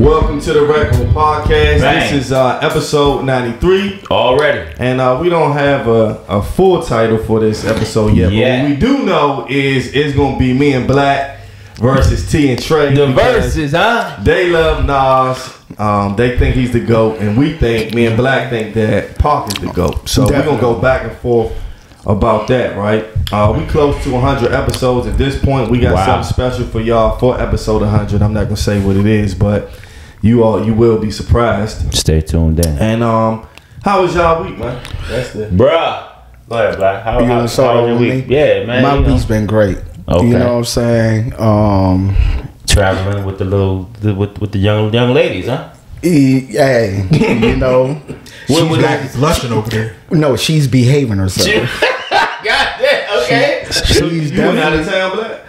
Welcome to the Record Podcast. Bang. This is episode 93 already, and we don't have a full title for this episode yet. But what we do know is it's gonna be me and Black versus T and Trey. The verses, huh? They love Nas. They think he's the GOAT, and me and Black think that PAC is the GOAT. So we're gonna go back and forth about that, right? We close to 100 episodes at this point. We got something special for y'all for episode 100. I'm not gonna say what it is, but you will be surprised. Stay tuned in. And how was y'all week, man? That's the bruh. Go ahead, Black. How was your week? Yeah, man. My week's been great. Okay. You know what I'm saying? Traveling with the young ladies, huh? Hey, you know. She's lusting over there. No, she's behaving herself. Got that. Okay. She's you went out of town, Black?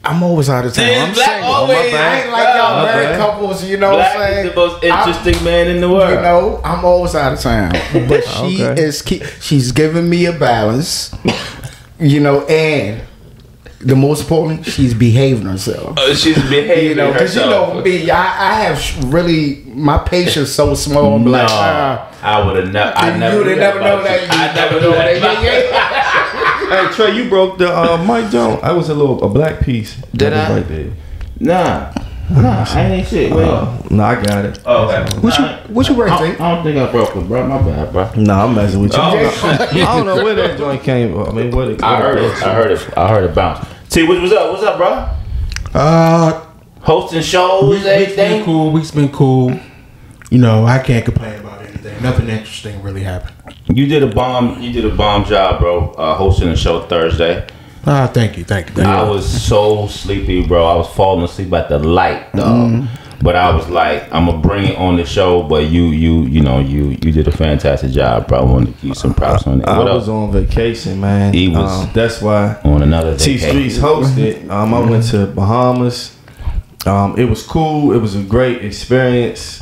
I'm always out of town. I'm Black single. always. I ain't like y'all married couples, you know Black what I'm saying? is the most interesting man in the world. You know, I'm always out of town. But she's giving me a balance, you know, and the most important, she's behaving herself. She's behaving herself. Because you know me, I have really, my patience so small. I'm like, I would have never. You would never know that. I never know that. Hey Trey, you broke the Mike Jones. I was a black piece. Did I? Right there. Nah, I ain't shit. Wait. No, I got it. Oh, okay. What you break, I don't think I broke it, bro. My bad, bro. Nah, I'm messing with you. Oh. I don't know where that joint came from. I mean, I heard it bounce. T, what's up? What's up, bro? Hosting shows, everything. Week's been cool. You know, I can't complain about anything. Nothing interesting really happened. You did a bomb job, bro. Hosting the show Thursday. Thank you. I was so sleepy, bro. I was falling asleep at the light, dog. But I was like, I'm gonna bring it on the show. But you did a fantastic job, bro. I wanted to give you some props on it. I was on vacation, man. He was. That's why on another T Streets hosted. I went to Bahamas. It was cool. It was a great experience.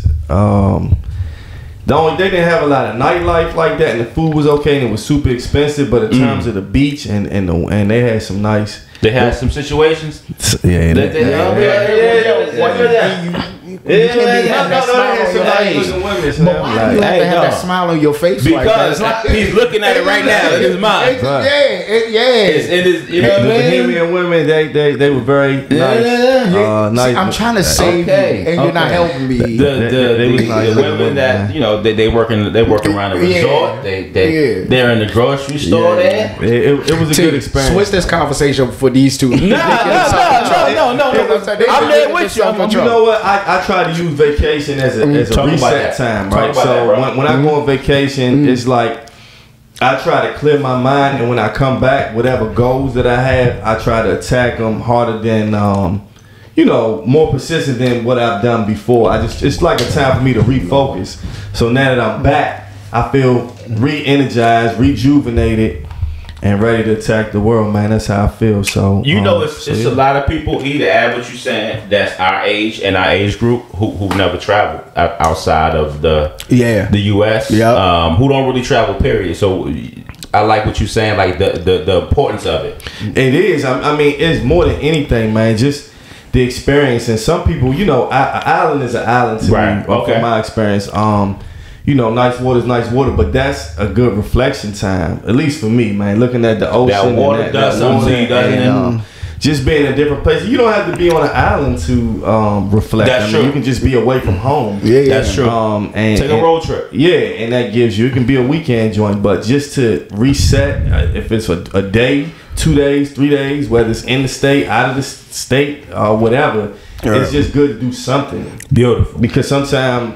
They didn't have a lot of nightlife like that, and the food was okay, and it was super expensive. But in terms of the beach and they had some nice. They had some situations. Yeah. You can't be having that smile on your face. You have to have that smile on your face because he's looking at it right now in his mind. You know what I mean? Bohemian women, they were very nice. Nice. I'm trying to save you, and you're not helping me. The women that they working around the resort. They're in the grocery store there. It was a good experience. Switch this conversation for these two. No. I'm there with you. You know what? I try to use vacation as a reset time, right? So when I go on vacation, it's like I try to clear my mind, and when I come back, whatever goals that I have, I try to attack them harder than more persistent than what I've done before. It's like a time for me to refocus. So now that I'm back, I feel re-energized, rejuvenated, and ready to attack the world, man. That's how I feel. So it's a lot of people either at what you're saying that's our age and our age group who never traveled outside of the U.S. Who don't really travel. Period. So I like what you're saying, like the importance of it. It is. I mean, it's more than anything, man. Just the experience. And some people, an island is an island to me. From my experience. Nice water is nice water, but that's a good reflection time, at least for me, man. Looking at the ocean, that water does something to you, doesn't it? Just being in a different place. You don't have to be on an island to reflect. That's true. You can just be away from home. That's true. And take a road trip. Yeah, and that gives you. It can be a weekend joint, but just to reset, if it's a day, 2 days, 3 days, whether it's in the state, out of the state, or whatever. It's just good to do something beautiful, because sometimes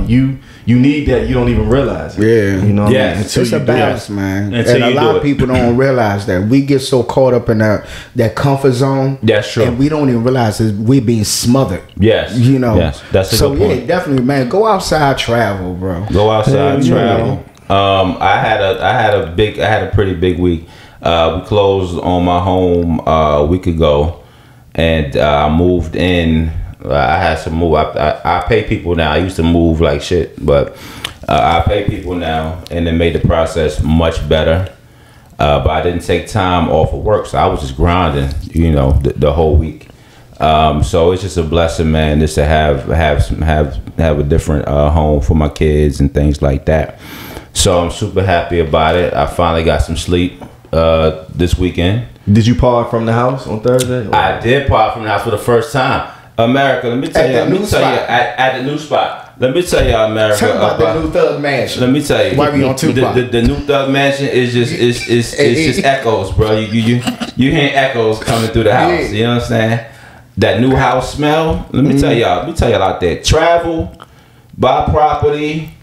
you need that, you don't even realize it. Yeah, you know. Yes, it's a balance, man. And a lot of people don't realize that we get so caught up in that comfort zone. That's true, and we don't even realize that we're being smothered. Yes, Yes, that's a good point. Definitely, man. Go outside, travel, bro. Go outside, travel. I had a pretty big week. We closed on my home a week ago. And I moved in. I had to move. I pay people now. I used to move like shit, but I pay people now, and it made the process much better. But I didn't take time off of work, so I was just grinding, the whole week. So it's just a blessing, man, just to have a different home for my kids and things like that. So I'm super happy about it. I finally got some sleep this weekend. Did you part from the house on Thursday? I did part from the house for the first time. America, let me tell you, at the new spot. Let me tell you, America. Talk about the new Thug Mansion. Let me tell you, why we on Tupac? The new Thug Mansion is just echoes, bro. You hear echoes coming through the house. You know what I'm saying? That new house smell. Let me tell y'all. Let me tell y'all out there. Travel, buy property,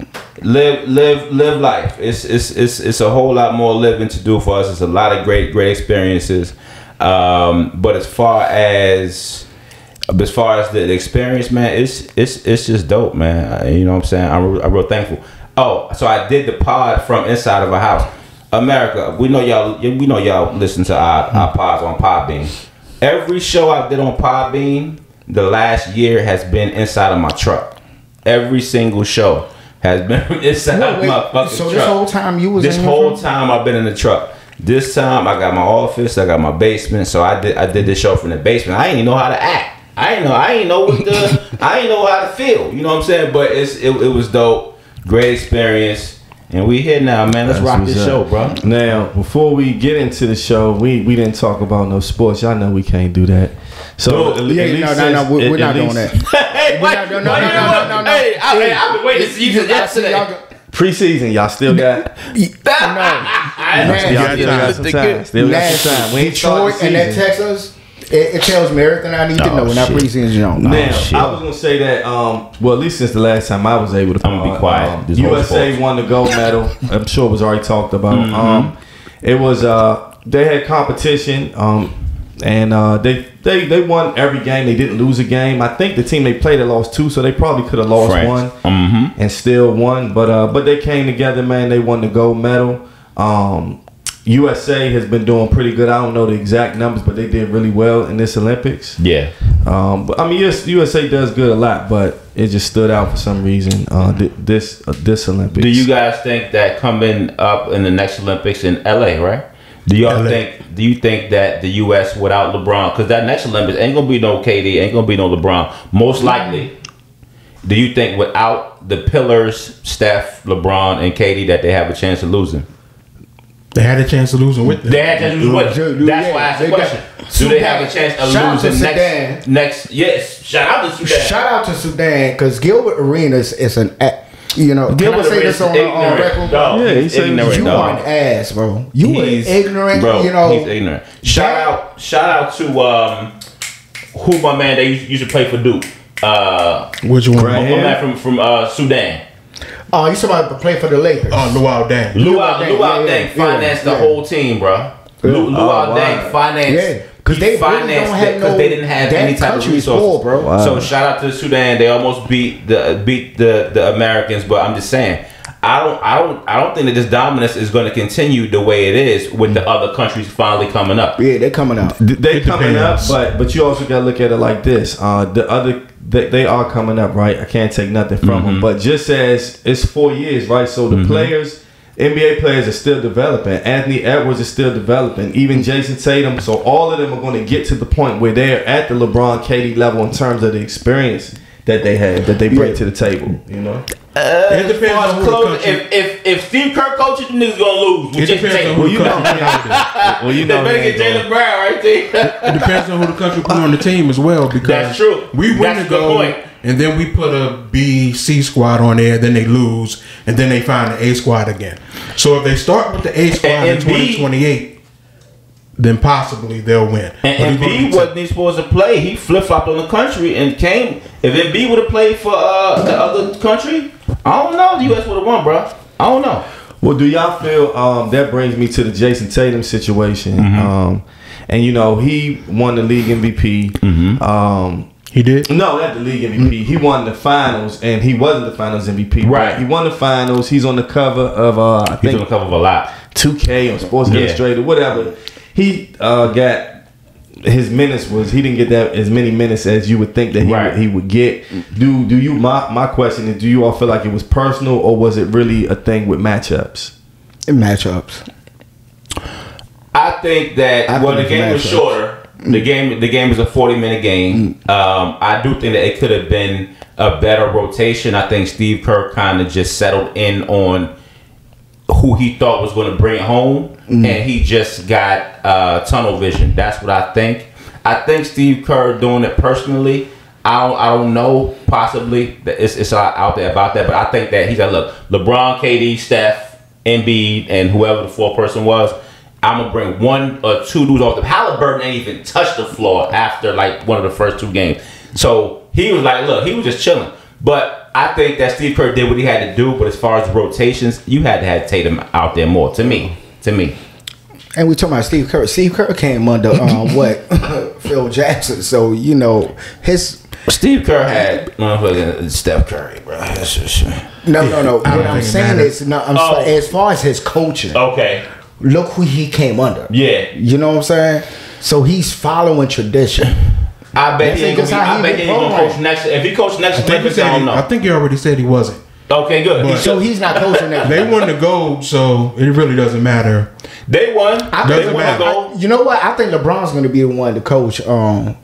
live life. It's a whole lot more living to do for us. It's a lot of great experiences. But as far as the experience, man, it's just dope, man. You know what I'm saying? I'm real thankful. Oh, so I did the pod from inside of a house. America, we know y'all listen to our pods on Podbean. Every show I did on Podbean the last year has been inside of my truck. Every single show has been inside of my fucking truck. So this whole time you was this whole time I've been in the truck. This time I got my office, I got my basement. So I did this show from the basement. I didn't even know how to act. I didn't know how to feel. You know what I'm saying? But it was dope. Great experience. And we here now, man. Let's rock this show, bro. Now, before we get into the show, we didn't talk about no sports. Y'all know we can't do that. So we're not doing that. Hey, no. Hey, I've been waiting to see you yesterday. Preseason, y'all still got. Still got some time. We ain't Detroit and that Texas. It tells me everything I need to know. Not preseason, you don't know. Now, I was gonna say that. Well, at least since the last time I was able to. I'm gonna be quiet. USA won the gold medal. I'm sure it was already talked about. It was. They had competition. And they won every game. They didn't lose a game. I think the team they played had lost 2, so they probably could have lost one and still won. But they came together, man. They won the gold medal. USA has been doing pretty good. I don't know the exact numbers, but they did really well in this Olympics. Yeah. But I mean, yes, USA does good a lot, but it just stood out for some reason. This Olympics. Do you guys think that coming up in the next Olympics in LA, right? Do you think that the U.S. without LeBron, because that next Olympics ain't gonna be no KD, ain't gonna be no LeBron, most likely. Do you think without the pillars, Steph, LeBron, and KD, that they have a chance of losing? They had a chance of losing with them. They had a chance of losing with them. That's why I asked the question. Do they have a chance of losing next? Yes. Shout out to Sudan. Shout out to Sudan, because Gilbert Arenas is an. Gilbert say this on record. Yeah, he said you are an ass, bro. You are ignorant. Bro, he's ignorant. Shout out to who my man they used to play for Duke. Which one? My man from Sudan. Oh, you somebody to play for the Lakers? Oh, Luau Deng. Luau Deng financed the whole team, bro. Luau Deng financed. Because they didn't have any type of resources, bro. Wow. So shout out to Sudan. They almost beat the Americans, but I'm just saying, I don't think that this dominance is going to continue the way it is with the other countries finally coming up. Yeah, they're coming up. They coming up, but you also got to look at it like this. They are coming up, right? I can't take nothing from them, but just as it's 4 years, right? So the players. NBA players are still developing. Anthony Edwards is still developing. Even Jason Tatum. So all of them are going to get to the point where they're at the LeBron, KD level in terms of the experience that they have, that they bring to the table. You know. It depends on who the country. If Steve Kerr coaches, the niggas gonna lose. It depends on who the country. They better get Jaylen Brown right there. It depends on who the country put on the team as well. Because that's true. We win the gold, and then we put a B, C squad on there. Then they lose, and then they find the A squad again. So if they start with the A squad in 2028, then possibly they'll win. And Embiid wasn't even supposed to play. He flip-flopped on the country and came. If Embiid would have played for the other country, I don't know. The U.S. would have won, bro. I don't know. Well, do y'all feel that brings me to the Jason Tatum situation? And you know, he won the league MVP. He did? No, not the league MVP. He won the finals, and he wasn't the finals MVP. Right. He won the finals. He's on the cover of I think he's on the cover of a lot. 2K or Sports Illustrated, whatever. He got his minutes was he didn't get that as many minutes as you would think that he would get. Do you? My question is, do you all feel like it was personal, or was it really a thing with matchups? Matchups. I think that the game was shorter. The game is a 40-minute game. I do think that it could have been a better rotation. I think Steve Kerr kind of just settled in on who he thought was going to bring it home, and he just got tunnel vision. That's what I think. I think Steve Kerr doing it personally. I don't know. Possibly it's out there about that, but I think that he's like, look, LeBron, KD, Steph, Embiid, and whoever the fourth person was. I'm gonna bring 1 or 2 dudes off. The Halliburton ain't even touched the floor after like one of the first 2 games. So he was like, look, he was just chilling. But I think that Steve Kerr did what he had to do. But as far as rotations, you had to have Tatum out there more. To me. And we talking about Steve Kerr. Steve Kerr came under Phil Jackson. So his. Steve Kerr had motherfucking Steph Curry, bro. No. What I'm saying is, as far as his coaching. Okay. Look who he came under. Yeah. You know what I'm saying? So he's following tradition. I bet he ain't gonna coach next. If he coached next, I don't know. I think he already said he wasn't. Okay, good. So he's not coaching next. They won the gold, so it really doesn't matter. They won. Doesn't matter. You know what? I think LeBron's going to be the one to coach for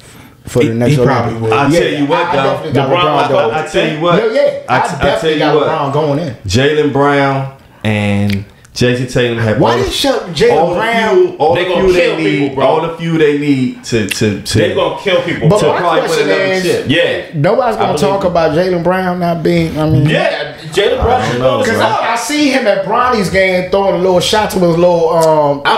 the next. He probably will. I tell you what, though. I tell you what. I definitely got LeBron going in. Jaylen Brown and Jason Tatum have why they shut Jaylen Brown? All the fuel they need, bro. All the fuel they need to they're gonna kill people. But my question is, nobody's gonna talk about Jaylen Brown not being. Jaylen Brown. Because I see him at Bronny's game throwing a little shot to his little.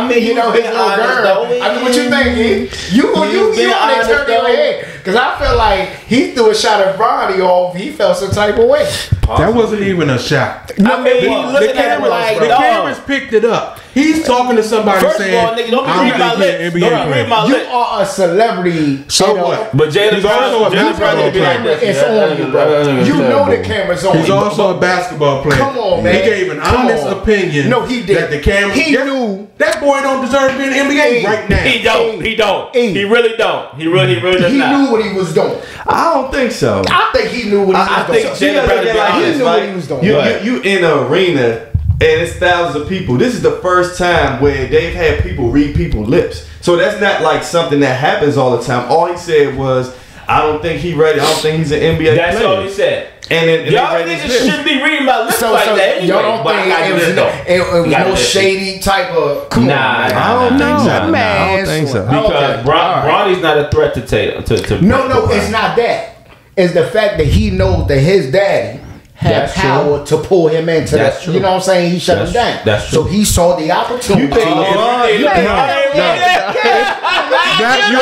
His little girl. What you think? You on that turn your head. Because I feel like he threw a shot at Bronny off. He felt some type of way. That wasn't even a shot. The cameras picked it up. He's talking to somebody saying, "First of all, nigga, don't read my lips. Don't read my lips. You are a celebrity. So what? But Jaylen Brown, it's on you, bro. You know the camera's on. He's also a basketball player. Come on, man. He gave an honest opinion. No, he did. That the camera. He knew that boy don't deserve to be in the NBA right now. He don't. He really don't. He really does he not. He knew what he was doing. I don't think so. I think he knew what he was doing. I think Jaylen Brown knew what he was doing. You in an arena. And it's thousands of people. This is the first time where they've had people read people's lips. So that's not like something that happens all the time. All he said was, I don't think he's ready. I don't think he's an NBA player. That's all he said. And y'all niggas shouldn't be reading my lips like that anyway. Y'all don't think it was no shady type of... Come on, man. I don't think so. I don't think so. Because Bronny's not a threat to Tatum. No, it's not that. It's the fact that he knows that his daddy had power to pull him into that. You know what I'm saying? He shut him down. That's true. So he saw the opportunity. You think you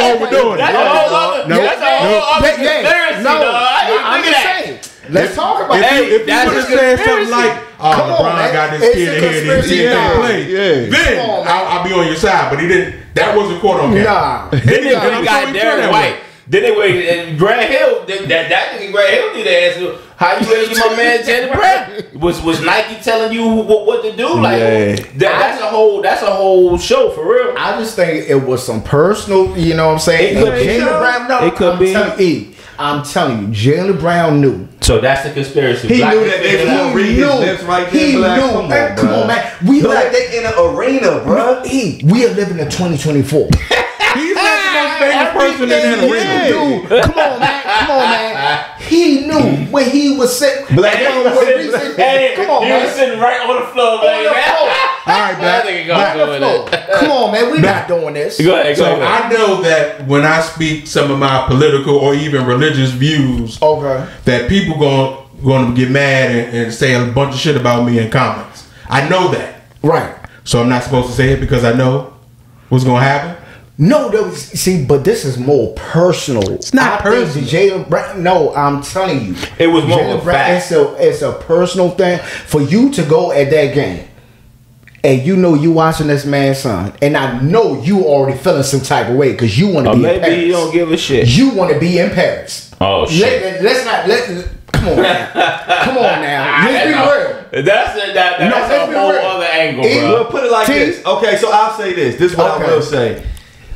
overdoing it. That's a whole other conspiracy. I'm just saying. Let's talk about it. If you would have said something like, LeBron got this kid here and he didn't play, then I'll be on your side. But he didn't. That wasn't quote on camera. Nah. Then he got Derek White. Then they wait, and Grant Hill, that nigga Grant Hill need to ask you, how you ready to get my man Jaylen Brown? Was Nike telling you what to do? Like that's a whole show for real. I just think it was some personal, you know what I'm saying? It could be. I'm telling you, Jaylen Brown knew. So that's the conspiracy. He knew that they was gonna read his lips right there. He knew. Come on, man. We like they in an arena, bro. We are living in 2024. He's not the most famous person in that arena. Come on, man. He knew when he was sitting. Come on, man. He was sitting right on the floor, man. All right, Black. Come on, man. We're not doing this. Go ahead. I know that when I speak some of my political or even religious views, that people going to get mad and say a bunch of shit about me in comments. I know that. Right. So I'm not supposed to say it because I know what's going to happen? No, but this is more personal. It's not personal. Jaylen Brown. No, I'm telling you, it was more of a fact. It's a personal thing for you to go at that game, and you know you watching this man's son, and I know you already feeling some type of way because you want to be in Paris. Maybe you don't give a shit. You want to be in Paris. Oh shit! Come on, man. Come on now. Let's be real. That's a whole other angle, bro. We'll put it like this. Okay, so I'll say this. This is what I will say.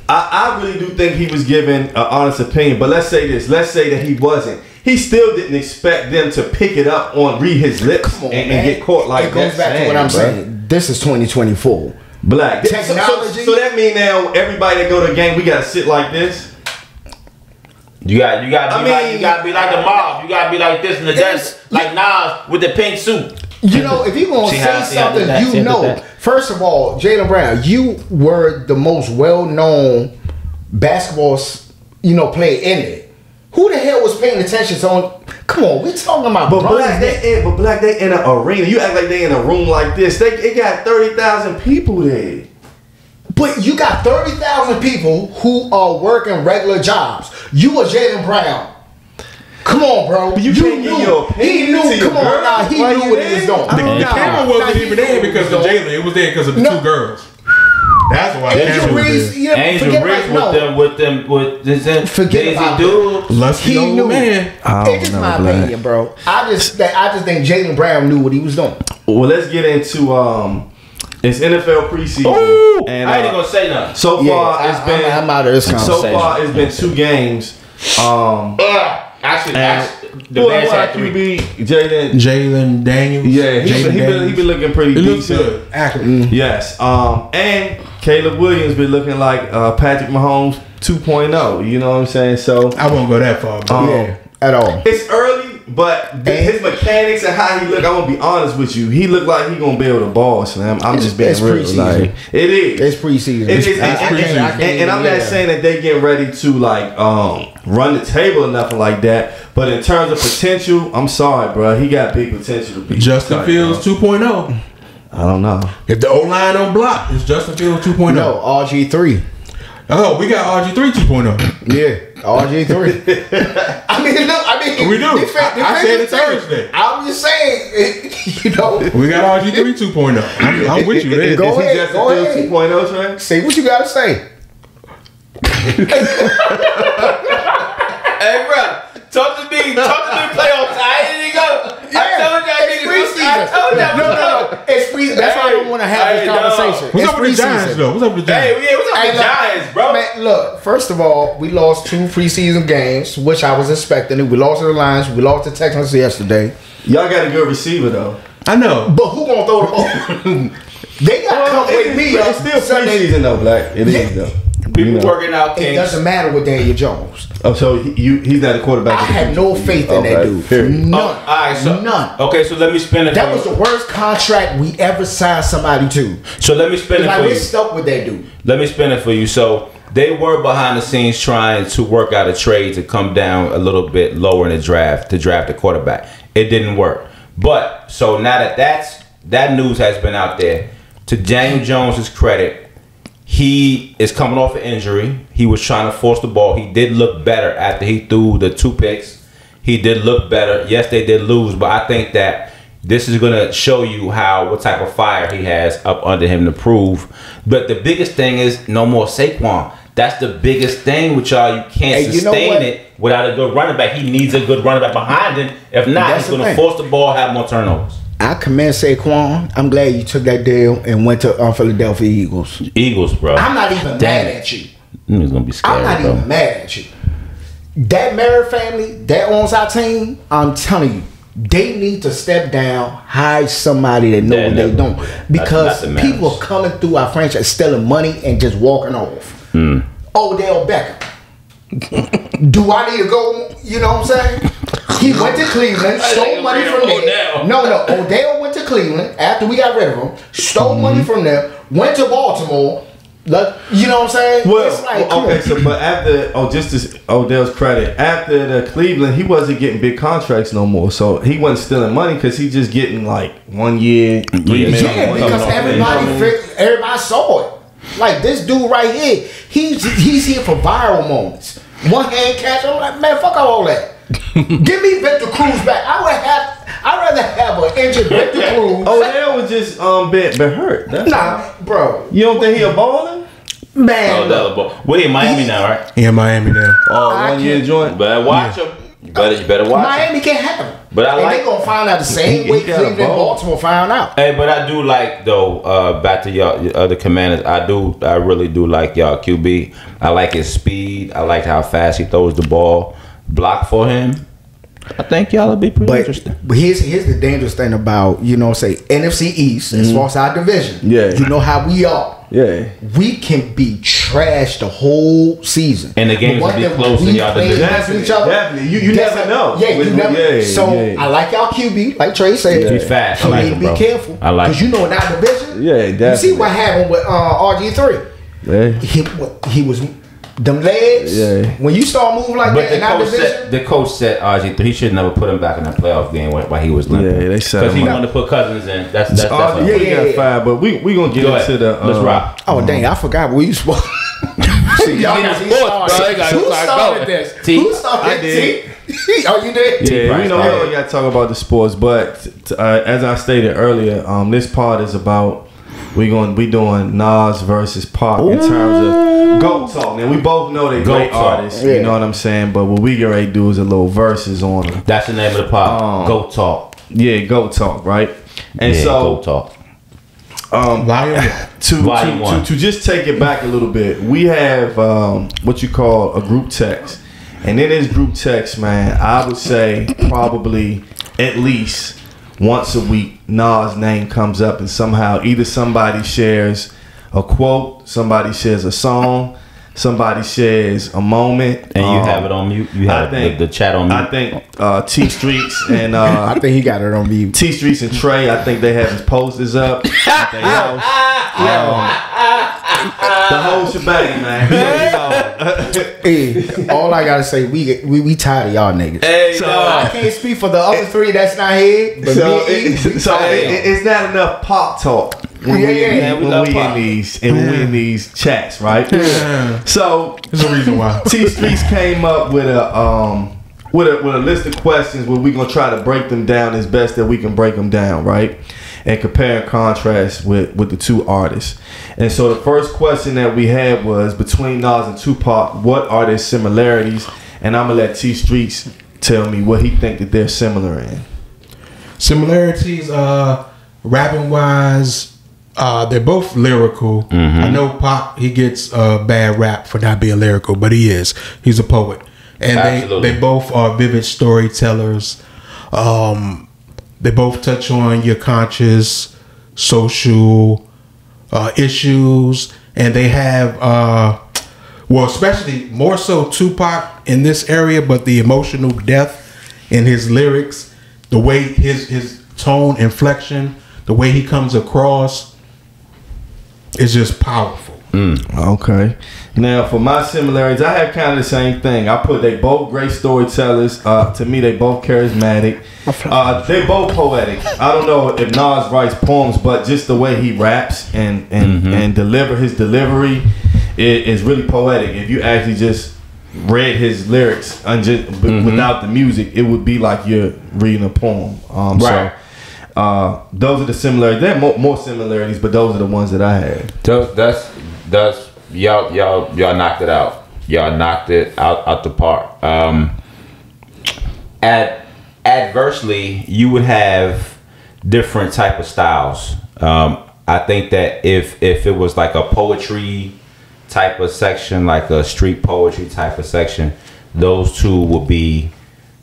I really do think he was giving an honest opinion, but let's say this. Let's say that he wasn't. He still didn't expect them to pick it up read his lips and get caught like that. It goes back to what I'm saying. This is 2024. Black technology. So that mean now everybody that go to a game, we gotta sit like this. You gotta be like the mob. You gotta be like this in the desk, like Nas with the pink suit. You know, if you gonna say something, first of all, Jaylen Brown, you were the most well-known basketball, player in it. Who the hell was paying attention on? Come on, we talking about. But Black, they in an arena. You act like they in a room like this. It got 30,000 people there. But you got 30,000 people who are working regular jobs. You are Jaylen Brown. Come on, bro. But you can't knew. Get your opinion. He knew. Come on, now he knew what he was doing. The camera wasn't even there because of Jaylen. It was there because of the two girls. That's why Angel Reese, Angel Reese with this Daisy dude. Lusty old man. It's just my opinion, bro. I just think Jaylen Brown knew what he was doing. Well, let's get into it's NFL preseason. Ooh, and I ain't gonna say nothing. So far, I'm out of this conversation. So far, it's been 2 games. Actually, the man's had 3. Jaylen Daniels. Yeah, he been looking pretty decent. Good. Accurate. Yes. And Caleb Williams been looking like Patrick Mahomes 2.0. You know what I'm saying? So I won't go that far. At all. It's early, but his mechanics and how he look, I'm gonna be honest with you. He look like he gonna be able to ball, Slam. I'm just being real. Like, it is. It's preseason. And I'm not saying that they get ready to run the table or nothing like that. But in terms of potential, I'm sorry, bro. He got big potential to be Justin Fields 2.0. I don't know. If the O-line don't block, it's Justin Fields 2.0. No, RG3. Oh, we got RG3 2.0. Yeah, RG3. We do. I said it Thursday. I'm just saying, we got RG3 2.0. I'm with you there. Go ahead. 2.0, Trey? Say what you got to say. Hey, bro, talk to me. Playoff time. Here you go. I told y'all No. It's preseason. That's why I don't want to have this conversation. What's up with the Giants, though? What's up with the Giants? What's up with the Giants, bro? Man, look, first of all, we lost 2 preseason games, which I was expecting. We lost to the Lions. We lost to Texans yesterday. Y'all got a good receiver, though. I know. But who gonna throw the ball? They got to come with me. It's still preseason, though, Black. It is, though. People working out things. It doesn't matter with Daniel Jones. Oh, so he's not a quarterback. I had no faith in that dude. None. All right, so, none. Okay, so let me spin it. That was the worst contract we ever signed somebody to. So let me spin it for you. We're stuck with that dude. Let me spin it for you. So they were behind the scenes trying to work out a trade to come down a little bit lower in the draft to draft a quarterback. It didn't work. But so now that news has been out there, to Daniel Jones' credit, he is coming off an injury. He was trying to force the ball. He did look better after he threw the 2 picks. He did look better. Yes, they did lose, but I think that this is going to show you what type of fire he has up under him to prove. But the biggest thing is no more Saquon. That's the biggest thing with y'all. You can't sustain it without a good running back. He needs a good running back behind him. If not, he's going to force the ball, have more turnovers. I commend Saquon. I'm glad you took that deal and went to Philadelphia Eagles. Eagles, bro. I'm not even mad at you. It's gonna be scary. I'm not even mad at you. That Merritt family that owns our team, I'm telling you, they need to step down, hire somebody that know what they're doing. Because people are coming through our franchise stealing money and just walking off. Odell Beckham. Do I need to go? You know what I'm saying? He went to Cleveland, stole money from there. No, Odell went to Cleveland after we got rid of him, stole money from there, went to Baltimore. You know what I'm saying? Well, but after just to Odell's credit, after the Cleveland, he wasn't getting big contracts no more. So he wasn't stealing money because he just getting like 1 year, $3 million. Yeah, because everybody saw it. Like this dude right here, he's here for viral moments. One hand catch, I'm like, man, fuck all that. Give me Victor Cruz back. I'd rather have an injured Victor Cruz. Odell was just been hurt. Bro. You don't think he a baller? Man, we in Miami now, right? Yeah, Miami now. 1 year joint. Better watch him. You better watch Miami can't have him. But they gonna find out the same way Cleveland and Baltimore found out. Hey, but I do like though. Back to y'all other commanders. I really do like y'all QB. I like his speed. I like how fast he throws the ball. Block for him. I think y'all will be pretty interesting. But here's the dangerous thing about, say NFC East, as far as our division. Yeah. You know how we are. Yeah. We can be trashed the whole season. And the games will be close in y'all division. Definitely. You never know. Yeah, you never. I like y'all QB, like Trey said. He's fast. So you need to be careful. I like because in our division. Yeah, definitely. You see what happened with RG3. Yeah. He was them legs. Yeah. When you start moving like that in our division, the coach said RG3. He should never put him back in the playoff game while he was limping. Yeah, they said because he wanted to put Cousins in. That's got five. But we gonna get into the. Let's rock. Oh dang! I forgot what you supposed. See, y'all Who started this? Who started this? Oh, you did? Yeah, we got to talk about the sports, but as I stated earlier, this part is about we doing Nas versus Pac in terms of GOAT talk. Now we both know they great artists, you know what I'm saying. But what we get ready to do is a little verses on them. That's the name of the pod. GOAT talk. Yeah, GOAT talk, right? And GOAT talk. To just take it back a little bit, we have what you call a group text, and in this group text, man, I would say probably at least once a week Nas' name comes up, and somehow either somebody shares a quote, somebody shares a song, somebody shares a moment, and you have it on mute. You have the chat on mute. I think T Streets and I think he got it on mute. T Streets and Trey, I think they have his posters up. The whole shebang, man. Hey, all I gotta say, we tired of y'all niggas. Hey, so I can't speak for the other three that's not here. But it's not enough pop talk when we in these chats, right? Yeah. So there's a reason why T Streets came up with a list of questions where we're gonna try to break them down as best that we can break them down, right? And compare and contrast with the two artists. And so the first question that we had was between Nas and Tupac, what are their similarities? And I'm gonna let T Streets tell me what he think that they're similar in. Similarities, rapping wise, they're both lyrical. Mm-hmm. I know Pac, he gets a bad rap for not being lyrical, but he's a poet. And they both are vivid storytellers. They both touch on your conscious, social issues, and they have, especially more so Tupac in this area, but the emotional depth in his lyrics, the way his tone, inflection, the way he comes across is just powerful. Okay. Now, for my similarities, I have kind of the same thing. I put they both great storytellers. To me, they both charismatic. They both poetic. I don't know if Nas writes poems, but just the way he raps and his delivery is really poetic. If you actually just read his lyrics without the music, it would be like you're reading a poem. Right. So those are the similarities. There are more similarities, but those are the ones that I had. That's y'all knocked it out. Y'all knocked it out the park. Adversely, you would have different type of styles. I think that if it was like a poetry type of section, like a street poetry type of section, those two would be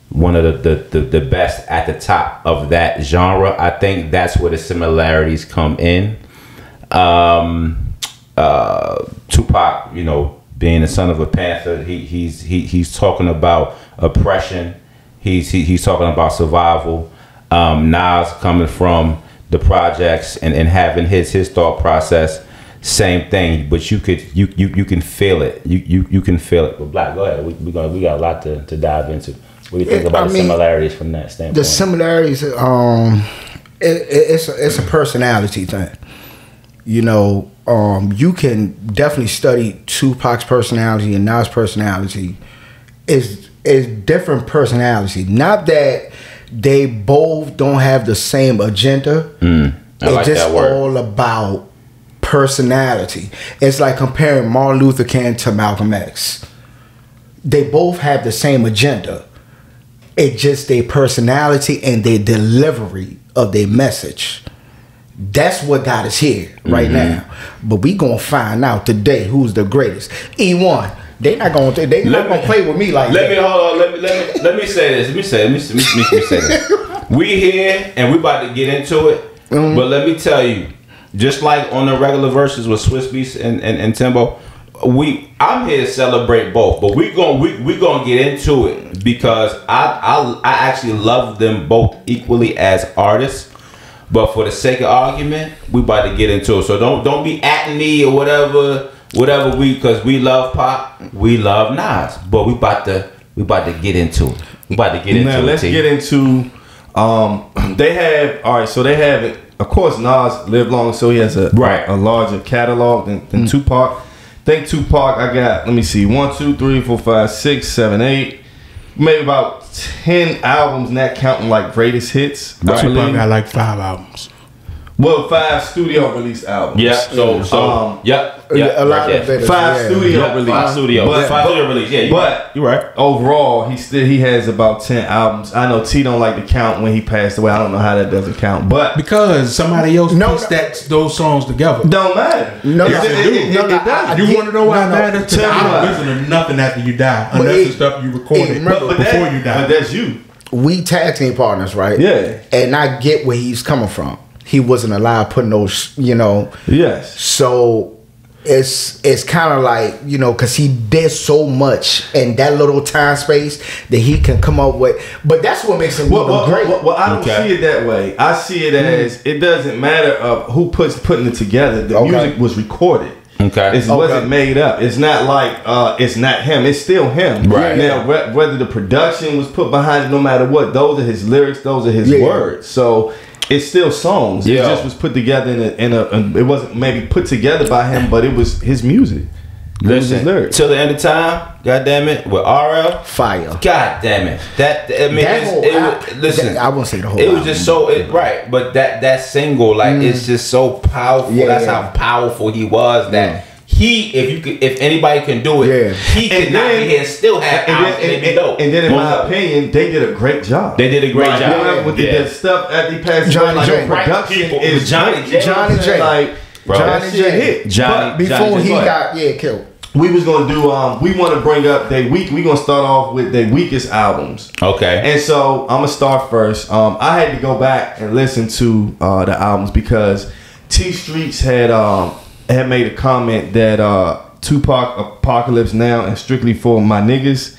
one of the best at the top of that genre. I think that's where the similarities come in. Tupac, being the son of a Panther, he's talking about oppression. He's talking about survival. Nas coming from the projects and having his thought process, same thing. But you can feel it. You can feel it. But Black, go ahead. We got a lot to dive into. What do you think about the similarities from that standpoint? The similarities, it's a personality thing. You can definitely study Tupac's personality and Nas' personality. Is different personality. Not that they both don't have the same agenda. It's just all about personality. It's like comparing Martin Luther King to Malcolm X. They both have the same agenda. It's just their personality and their delivery of their message. That's what got us here right now. But we gonna find out today who's the greatest. E1, they not gonna play with me like let that. me hold on. Let me say this. Let me say this. We here and we about to get into it. But let me tell you, just like on the regular verses with Swiss Beats and Timbo, I'm here to celebrate both. But we gonna get into it because I actually love them both equally as artists. But for the sake of argument, we about to get into it. So don't be at me or whatever because we love Pac, we love Nas. But we about to get into it. We about to get into it. Let's get into. They have it. Of course, Nas lived long, so he has a larger catalog than Tupac. I think Tupac, I got, let me see, 1, 2, 3, 4, 5, 6, 7, 8, maybe about 10 albums, not counting like greatest hits. Tupac got like 5 albums. Well, 5 studio release albums. Yeah. So a lot of better. 5 studio release. 5 studio release. Yeah. You're right. Overall, he has about 10 albums. I know T don't like to count when he passed away. I don't know how that doesn't count, but because somebody else pieced those songs together. Don't matter. No, it does. You want to know why it matters? I don't listen to nothing after you die, unless the stuff you recorded before you die. But that's you. We tag team partners, right? Yeah. And I get where he's coming from. He wasn't alive putting those, Yes. So it's kind of like, because he did so much in that little time space that he can come up with. But that's what makes him great. Well, I don't see it that way. I see it as it doesn't matter of who putting it together. The music was recorded. Okay. It wasn't made up. It's not like it's not him. It's still him. Right. Now, whether the production was put behind it, no matter what, those are his lyrics. Those are his words. So it's still songs. It just was put together in a. It wasn't maybe put together by him, but it was his music. Listen, till the end of time. God damn it, with RL, fire. God damn it, listen, I won't say the whole. It was just so right, but that single, like, it's just so powerful. Yeah, that's how powerful he was. That if anybody can do it, he could not be here and still have albums and be dope. And then, in my opinion, they did a great job. They did a great job. With the stuff after he passed away, like the production is Johnny J. Like Johnny J. Johnny before he got killed. We was gonna do. We want to bring up their week. We gonna start off with their weakest albums. Okay. And so I'm gonna start first. I had to go back and listen to the albums because T Streets had made a comment that Tupac Apocalypse Now and Strictly for My Niggas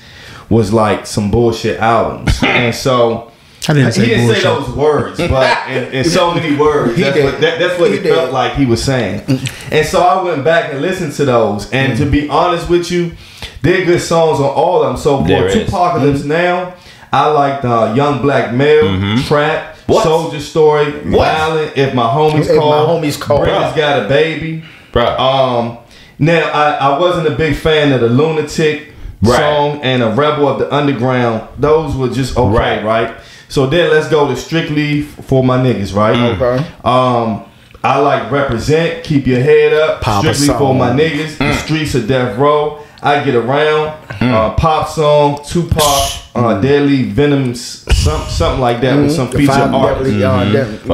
was like some bullshit albums. And so he didn't say those words, but in so many words, that's what he felt like he was saying. And so I went back and listened to those. And to be honest with you, they're good songs on all of them. So for Tupacalypse Now, I liked Young Black Male, Trap, Soldier Story, Violent, If My Homies Call, Brenda's Got a Baby. Now I wasn't a big fan of the Lunatic song and a Rebel of the Underground. Those were just okay, right? So then let's go to Strictly for My Niggas, right? Okay. I like Represent, Keep Your Head Up, Strictly for My Niggas, The Streets of Death Row, I Get Around, Pop Song, Tupac, Deadly Venom, something like that with some feature artists.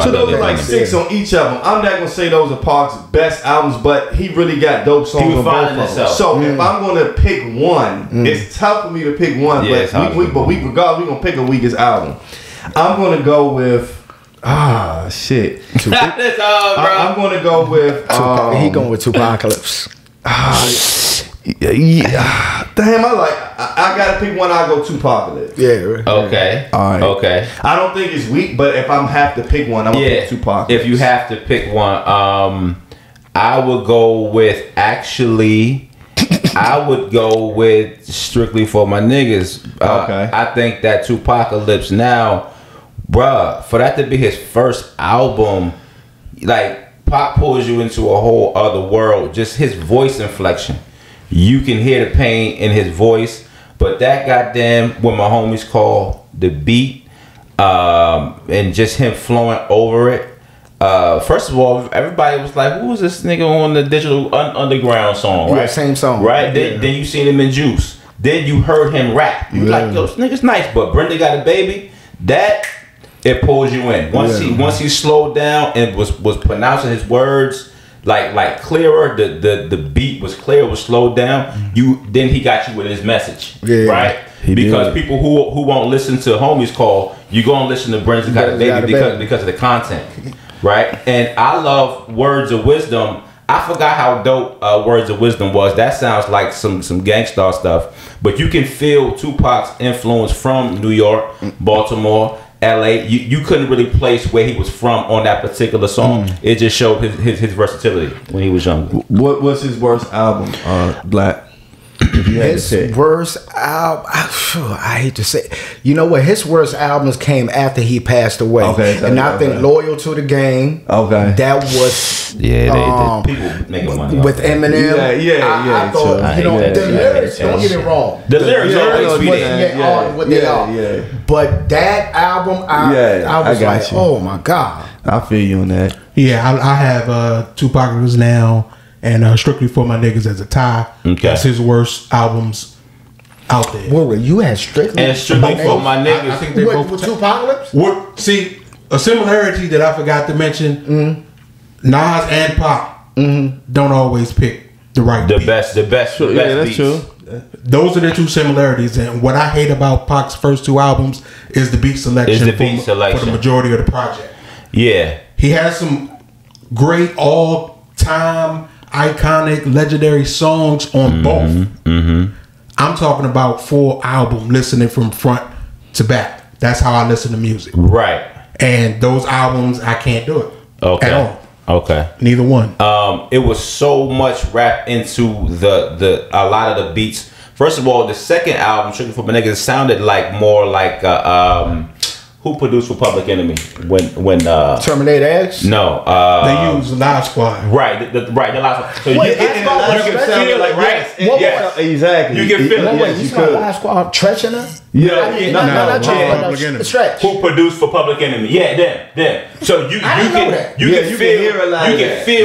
So those are like 6 on each of them. I'm not gonna say those are Pac's best albums, but he really got dope songs on both of them. So if I'm gonna pick one, it's tough for me to pick one, but we regardless, we gonna pick a weakest album. I'm gonna go with shit. I'm gonna go with he going with Tupacalypse. Damn, I gotta pick one. I'll go Tupacalypse. Yeah. Okay. All right. Okay. I don't think it's weak, but if I have to pick one, I'm gonna pick Tupacalypse. If you have to pick one, I would go with I would go with Strictly for My Niggas. Okay. I think that Tupacalypse Now, bruh, for that to be his first album, like, Pac pulls you into a whole other world. Just his voice inflection. You can hear the pain in his voice. But that goddamn, When My Homies Call, the beat, and just him flowing over it. First of all, everybody was like, who was this nigga on the Digital Underground song, right? Yeah, same song. Right? Then you seen him in Juice. Then you heard him rap. You like, yo, this nigga's nice, but Brenda Got a Baby, that, it pulls you in. Once he slowed down and was pronouncing his words, like clearer. The beat was clear, was slowed down. Then he got you with his message, right? Because people who won't listen to Homie's Call, you go and listen to Brand's Got a Baby because of the content, right? And I love Words of Wisdom. I forgot how dope Words of Wisdom was. That sounds like some gangstar stuff, but you can feel Tupac's influence from New York, Baltimore, LA. You couldn't really place where he was from on that particular song. It just showed his versatility when he was younger. What was his worst album, Black? His worst album, I hate to say, you know what? His worst albums came after he passed away. And I think Loyal to the Game. That was people making money with Eminem. I thought, you know, the lyrics. Don't get it wrong. The lyrics always what they are. But that album, I was like, oh my god. I feel you on that. Yeah, I have Tupac Is Now and Strictly for My Niggas as a tie. That's his worst albums out there. Wait, you had Strictly and Strictly for My Niggas. I think they both with Tupacalypse. See, a similarity that I forgot to mention: Nas and Pac don't always pick the best that's beats. True. Those are the two similarities, and what I hate about Pac's first two albums is the beat selection for the majority of the project. Yeah, he has some great all-time iconic legendary songs on both. I'm talking about full album listening from front to back. That's how I listen to music, right? And those albums I can't do it at all. Neither one. It was so much rap into a lot of the beats. First of all, the second album, Sugar for My Niggas, sounded like more like who produced for Public Enemy when Terminator X? No, they used Live Squad. Right, the Live Squad. So you can feel like exactly. You can feel it. You smell Live Squad Tretch in there? Stretch. Who produced for Public Enemy? Yeah, them. So you can feel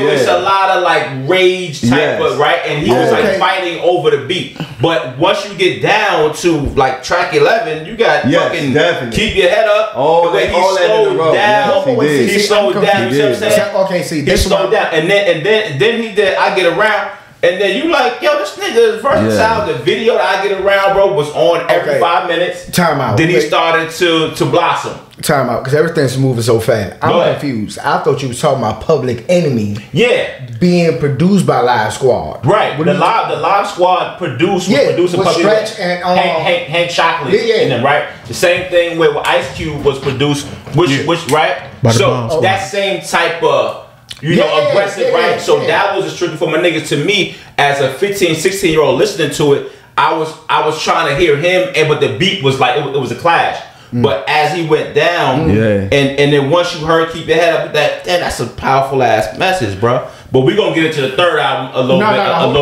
it's a lot of like rage type of right, and he was like fighting over the beat. But once you get down to like track 11, you got fucking Keep Your Head Up. The way he slowed down. He slowed down. You know what I'm saying? Okay, see, he slowed down, and then he did I Get Around. And then you like, yo, this nigga is versatile. The video that I Get Around, bro, was on every 5 minutes. Time out. Then he started to blossom. Time out, because everything's moving so fast. I'm confused. I thought you was talking about Public Enemy. Yeah. Being produced by Live Squad. Right. The Live Squad producing Public Stretch and Hank Shocklee. And then right. The same thing where Ice Cube was produced, which right. So that same type of aggressive, right? So that was a Strictly for My Niggas to me as a 15, 16-year-old listening to it. I was trying to hear him, but the beat was like it was a clash. But as he went down, and then once you heard Keep Your Head Up, that's a powerful ass message, bro. But we're gonna get into the third album a little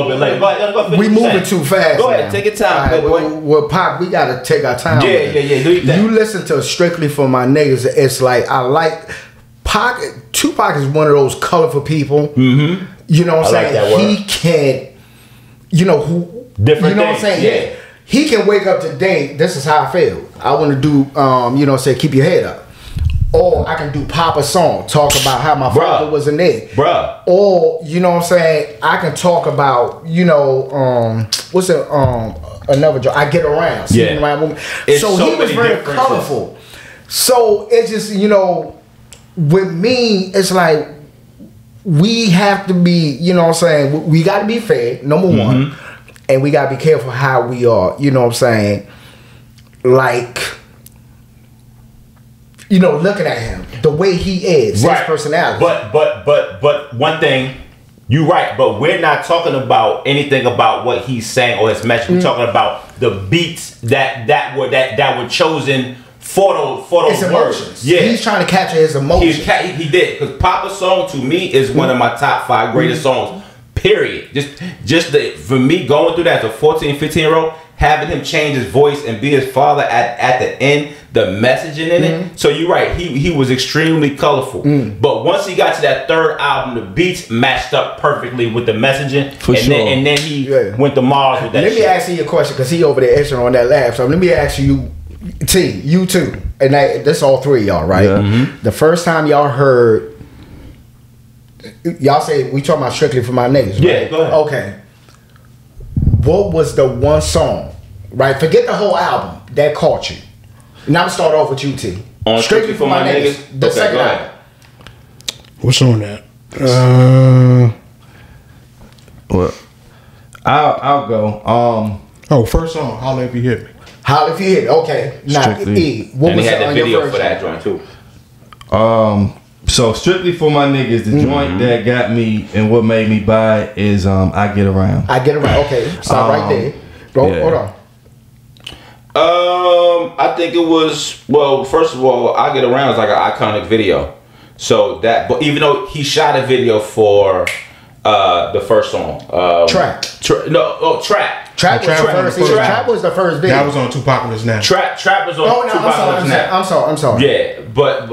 bit later. Go we moving too fast. Go ahead, take your time. Well, Pop, we gotta take our time. Yeah. You listen to Strictly for My Niggas. It's like I like. Tupac is one of those colorful people. You know what I'm saying? Like he can, different. What I'm saying? Yeah. He can wake up today. This is how I feel. I want to do, say, Keep Your Head Up. Or I can do Pop a song, talk about how my father was an egg. Bruh. Or, you know what I'm saying? I can talk about, what's it, another joke. I Get Around. So he was very colorful. So it's just, with me, it's like we have to be, we got to be fair, number one, and we got to be careful how we are, like, looking at him, the way he is, his personality. But one thing, you're right, but we're not talking about anything about what he's saying or his message. We're talking about the beats that were chosen for those emotions. Yeah, he's trying to capture his emotions. He did, because Papa's song to me is one of my top 5 greatest songs. Period. Just for me going through that as a 14, 15-year-old, having him change his voice and be his father at the end, the messaging in it. So you're right, he was extremely colorful. But once he got to that third album, the beats matched up perfectly with the messaging. And then he went to Mars with that. Let me ask you a question, because he over there answering on that laugh. So let me ask you. You too, and that's all 3 of y'all, right? The first time y'all heard y'all say we talking about strictly for my niggas, right? Yeah, go ahead. Okay. What was the one song, right? Forget the whole album that caught you. Now I'm start off with you, T. On Strictly for My Niggas? The second album. What's on that? Well, I'll go. First song, Holla If You Hit Me. Holla If You Hit. Okay. Now, Strictly. What and was he had the on video your for version? that joint too. So Strictly for My Niggas, the joint that got me and what made me buy it is I Get Around. I Get Around. Okay. Stop right there. Hold on. I think it was, well, first of all, I Get Around is like an iconic video. So that, but even though he shot a video for the first song, Trap. Trap was the first video. That was on Tupac and Nas. Trap was on Tupac and Nas. I'm sorry. Yeah, but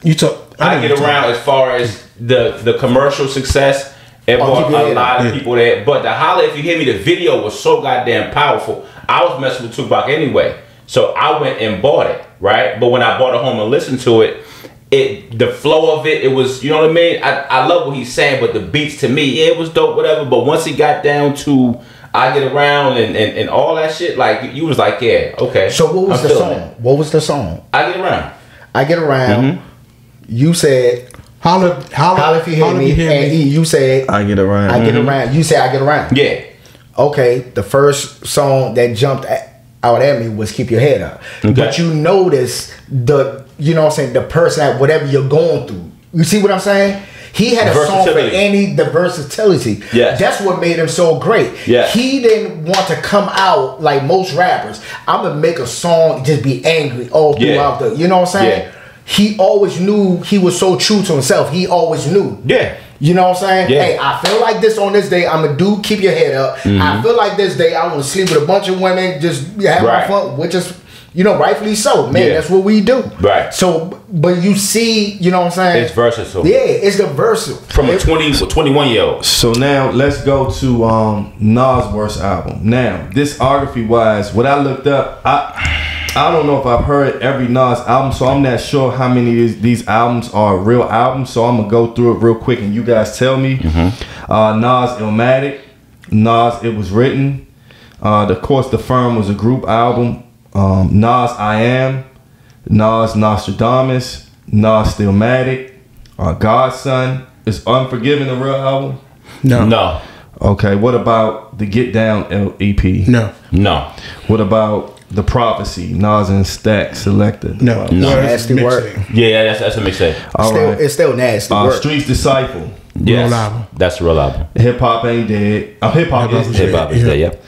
You took. I Get Around as far as the commercial success. It brought a lot of people there. But the Holla If You Hear Me, the video was so goddamn powerful. I was messing with Tupac anyway. So I went and bought it, right? But when I bought it home and listened to it, the flow of it was, you know what I mean? I love what he's saying, but the beats to me, yeah, it was dope, whatever. But once he got down to I Get Around and all that shit, like, you was like, yeah, okay. So what was the song? What was the song? I Get Around. I Get Around. You said Holla If You Hear Me, and you said I Get Around. I Get Around. You said I Get Around. Yeah. Okay, the first song that jumped out at me was Keep Your Head Up. Okay. But you notice you know what I'm saying, the person at whatever you're going through. You see what I'm saying? He had a song for the versatility. Yes. That's what made him so great. Yes. He didn't want to come out like most rappers. I'm going to make a song, just be angry all throughout the, you know what I'm saying? Yeah. He always knew, he was so true to himself. He always knew. Yeah. You know what I'm saying? Yeah. Hey, I feel like this on this day. I'm going to keep your head up. I feel like this day I want to sleep with a bunch of women, just have my fun, which is, you know, rightfully so. Man, that's what we do. Right. So, but you see, you know what I'm saying? It's versatile. Yeah, it's the versatile. From a 21-year-old. So now let's go to Nas' worst album. Now, discography wise, what I looked up, I don't know if I've heard every Nas album, so I'm not sure how many of these albums are real albums. So I'm gonna go through it real quick, and you guys tell me. Nas Illmatic, Nas It Was Written. Of course, The Firm was a group album. Nas I Am, Nas Nostradamus, Nas Stillmatic, Godson. Is Unforgiven a real album? No. Okay, what about the Get Down EP? No. What about The Prophecy, Nas and Stack Selected? No. Nasty work. Yeah, that's a mixtape. Right. It's still nasty work. Streets Disciple. Yes, Real album. that's a real album. Hip Hop Ain't Dead. Hip Hop is dead. Hip Hop is dead, yep.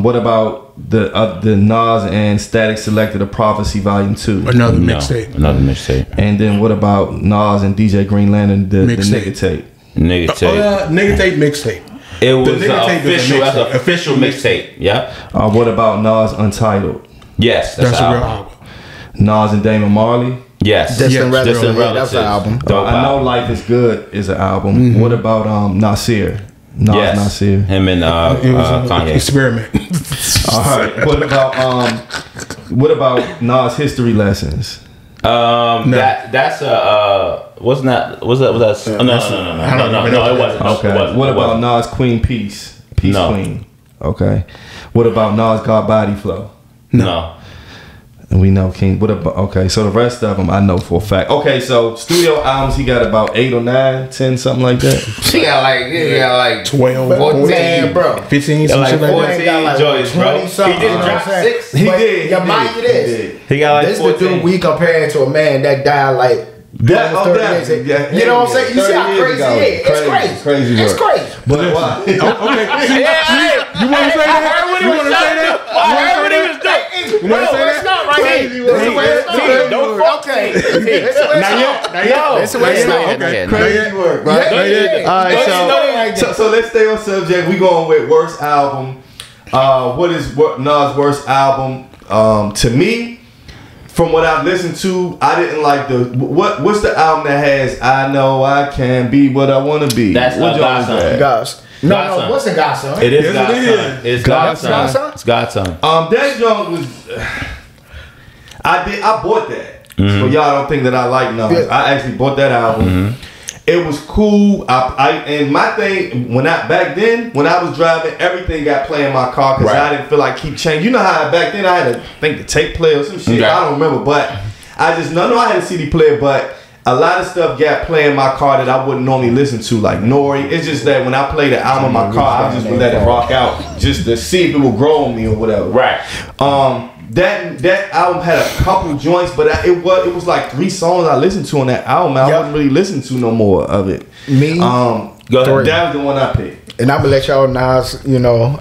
What about the Nas and Static Selected, A Prophecy Volume 2? Another mixtape. Another mixtape. And then what about Nas and DJ Green Lantern, the Nigga Tape? Nigga tape. Nigga tape mixtape. It was official. That's an official mixtape. Yeah. What about Nas Untitled? Yes, That's a real album. Nas and Damon Marley? Yes. Distant Relative. That's an album. I Know Life Is Good is an album. What about Nasir? Nas Nasir. Him and Kanye. Experiment. All right. What about Nas History Lessons? That's a was that no, it wasn't. Okay. What about Nas Queen Peace? Peace Queen. Okay. What about Nas God Body Flow? No. And we know King. What about? Okay, so the rest of them I know for a fact. Okay, so studio albums he got about 8 or 9, 10, something like that. He got like 12, 14, bro. 15, some like shit like 14 that. joints, bro. He did drop 6. He did. Your mind it is. He got like this 14. the dude we comparing to a man that died like. You know what I'm saying? You see how crazy it is? It's crazy. Crazy work. It's crazy. But why? Okay. You want to say that? You want to say that? I heard it was dope. You want to say that? It's not right here. This is the way it's not. Okay. This is the way it's not. Okay. Crazy work, right? All right, so let's stay on subject. We going with worst album. What is Nas' worst album? To me, from what I've listened to, I didn't like what's the album that has I Know I Can Be What I Want to Be? That's Godson. Gosh. No, it wasn't Godson. It is Godson. It's Godson. It's Godson. That joint was. I bought that. So y'all don't think that I like Nas. I actually bought that album. It was cool. And my thing back then when I was driving, everything got played in my car because I didn't feel like keep changing. You know how back then I had to think the tape player or some shit. I don't remember, but I just know I had a CD player, but a lot of stuff got playing in my car that I wouldn't normally listen to, like Nori. It's just that when I play the album in my car, I just would let it rock out just to see if it will grow on me or whatever. Right. That album had a couple joints, but it was like 3 songs I listened to on that album. I wouldn't really listen to no more of it. Me, go ahead. That was the one I picked. And I'm gonna let y'all Nas,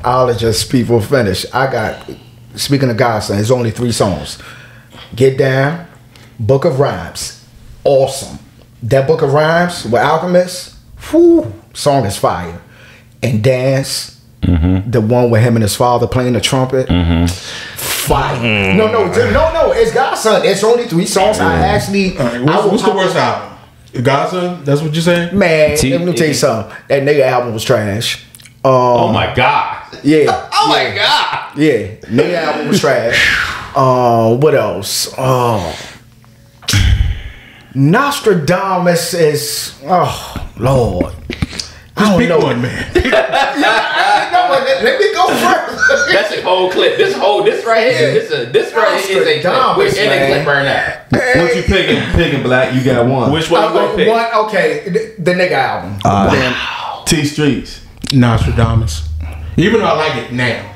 I'll just people finish. I got, speaking of Godson, it's only 3 songs. Get Down, Book of Rhymes. Awesome. That Book of Rhymes with Alchemist, song is fire. And Dance, the one with him and his father playing the trumpet, fire. No, it's Godson. It's only 3 songs. I actually. What's the worst album? Godson? That's what you're saying? Man, let me tell you something. That nigga album was trash. Oh my God. Yeah. Oh my God. Yeah. Nigga album was trash. What else? Nostradamus is, oh Lord, I don't know, one, man. Let me go first. That's a whole clip. This right here. This right here is a clip. Which clip right now? What you picking, Black? You got one. Which one you gonna pick? Okay, the nigga album. Wow. T Streets. Nostradamus. Even though I like it now.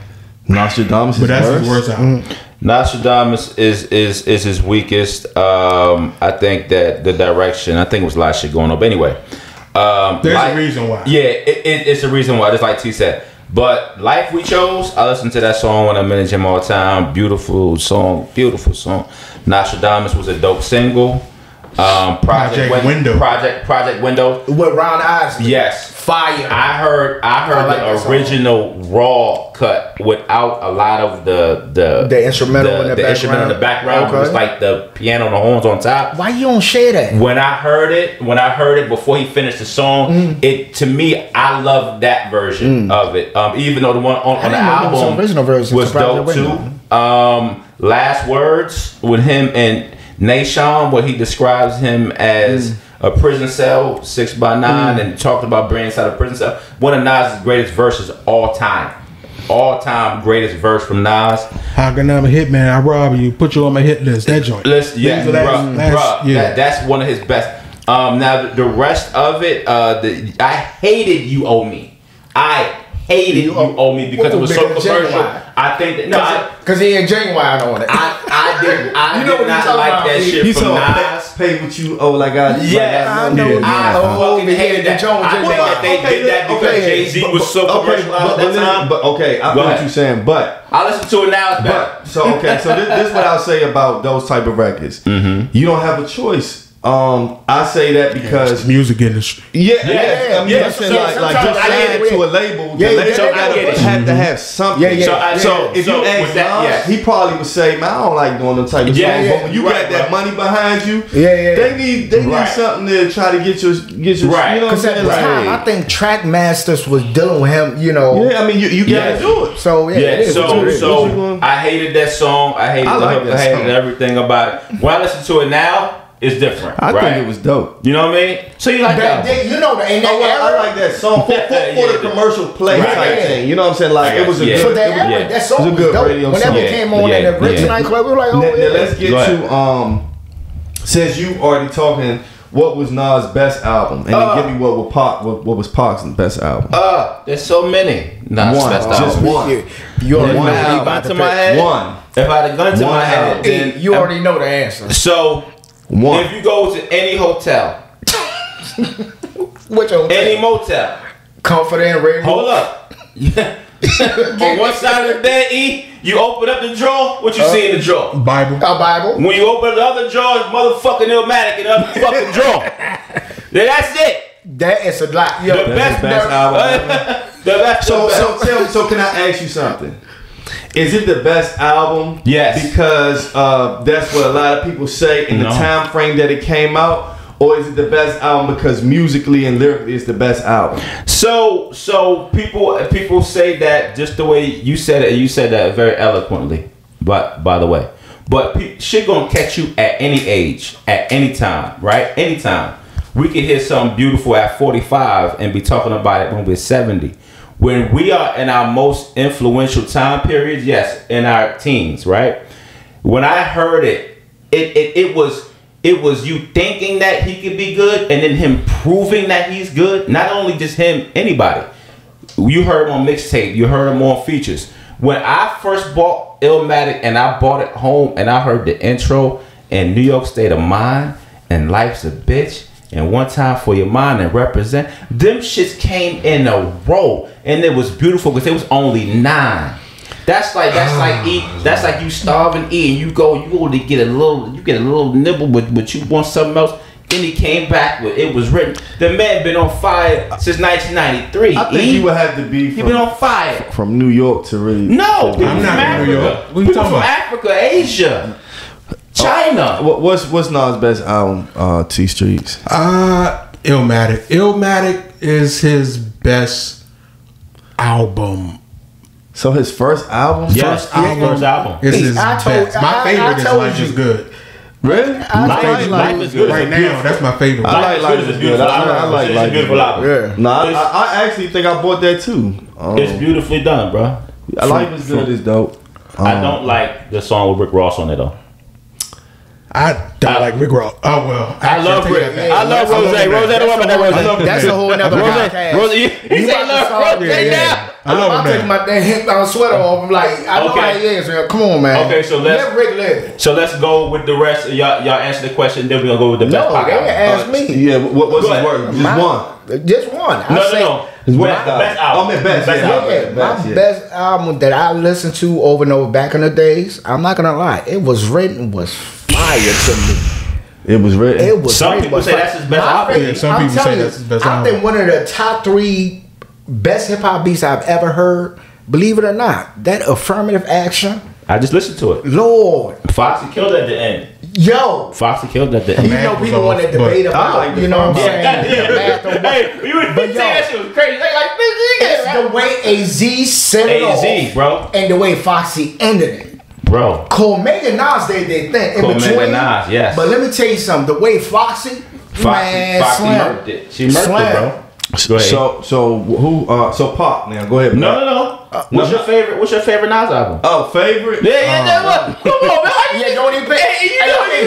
Nostradamus, but that's his worst album. Nostradamus is his weakest. I think that the direction. I think it was a lot of shit going on. But anyway, there's a reason why. Yeah, it's a reason why. Just like T said. But Life We Chose, I listen to that song when I'm in the gym all the time. Beautiful song. Nostradamus was a dope single. Project Window with Ron Isley. Yes, fire. I heard the original raw cut without a lot of the instrumental in the background. Okay. It was like the piano and the horns on top. Why you don't share that? When I heard it before he finished the song, it to me I love that version of it. Even though the one on the album original version was dope too. Last Words with him and Nation, where he describes him as a prison cell, 6x9, and talked about being inside a prison cell. One of Nas' greatest verses all time. All-time greatest verse from Nas. How can I'm a hitman? I rob you, put you on my hit list. That joint. That's one of his best. Now the rest of it, I hated You Owe Me. I hated You Owe Me because it was so commercial. I think that because he ain't genuine on it. I did not like that shit from Nas. Pay what you owe, like I I fucking hated that. I think that they did that because Jay-Z was so commercial at that time. But okay, I know what you're saying, but I listen to it now. It's better. So this is what I'll say about those type of records. You don't have a choice. I say that because music industry. Like just signed to a label. The label have to have something. So if you ask Nas, he probably would say, "Man, I don't like doing them type of songs." But when you got that money behind you, they need something to try to get your right. Because at the time, I think Track Masters was dealing with him. Yeah, I mean you gotta do it. So So I hated that song. I hated I hated everything about it. When I listen to it now, it's different. I think it was dope. You know what I mean? So you like that? I like that song for the commercial play type thing. You know what I'm saying? Like it was a good. That song was a good radio song. Whenever it came on in the Rich nightclub, we were like, oh yeah. Let's get to since you already talking. What was Nas' best album? And then give me what was Pac's best album? There's so many. Nas' best album. Just one. You already know one. If I had a gun to my head, then you already know the answer. So if you go to any hotel, which hotel? Any motel, Comfort and Radio. Hold up. On one side of the bed, you open up the drawer. What you see in the drawer? Bible. A Bible. When you open the other drawer, motherfucking Illmatic in the other fucking drawer. Then that's it. That is a lot. The best album. So can I ask you something? Is it the best album? Yes. Because that's what a lot of people say in the time frame that it came out. Or is it the best album because musically and lyrically it's the best album? So people say that just the way you said it. You said that very eloquently. But by the way, shit gonna catch you at any age, at any time, right? Anytime. We can hear something beautiful at 45 and be talking about it when we're 70. When we are in our most influential time periods, yes, in our teens, right? When I heard it, it was you thinking that he could be good and then him proving that he's good. Not only just him, anybody. You heard him on mixtape. You heard him on features. When I first bought Illmatic and I bought it home and I heard the intro and New York State of Mind and Life's a Bitch and One Time for Your Mind and Represent, them shits came in a row and it was beautiful because it was only 9. That's like you starve and eat and you only get a little nibble but you want something else. Then he came back with it was written. The man been on fire since 1993. I think he would have to be. He been on fire from New York to really. No, I'm not from New York. What you talking from about? Africa, Asia, China. What's Nas' best album? T Streets. Illmatic. Illmatic is his best album. So his first album. Yes, first album is his best. My favorite is Life is Good. Really? Life is good. Right now, that's my favorite. I like Life is Good. I like Life is Good. Yeah. No, I actually think I bought that too. It's beautifully done, bro. Life is Good is dope. I don't like the song with Rick Ross on it though. I don't like Rick Ross. Oh well, I love Rick. I love Rose. Rose the woman. That's a whole nother podcast. Rose, you say love Rose now. I love I'm taking my damn hip down sweater off. I'm like, I know how he is. Come on, man. Okay, so let Rick live. So let's go with the rest. Y'all answer the question. Then we're gonna go with the best. No, they ask me. Yeah, what's his word? Just one. Just one. No. His best album. My best album that I listened to over and over back in the days. I'm not gonna lie, it was fire to me. It was written. It was. Some people say that's his best album. Yeah, some people say that's his best album. I think one of the top 3 best hip hop beats I've ever heard. Believe it or not, that Affirmative Action. I just listened to it. Lord, Foxy killed at the end. Yo, Foxy killed at the end. You know people want to debate about. You know what I'm saying? Hey, you would say that shit was crazy. They like, it's the way AZ set it off, bro, and the way Foxy ended it. Bro, Omega and Nas, they think in between. Nas, yes. But let me tell you something. The way Foxy murked it. She murked it, bro. So who? So Pop now. Go ahead. No. What's your favorite Nas album? Oh, favorite? Yeah. Come on, man. Don't even pay.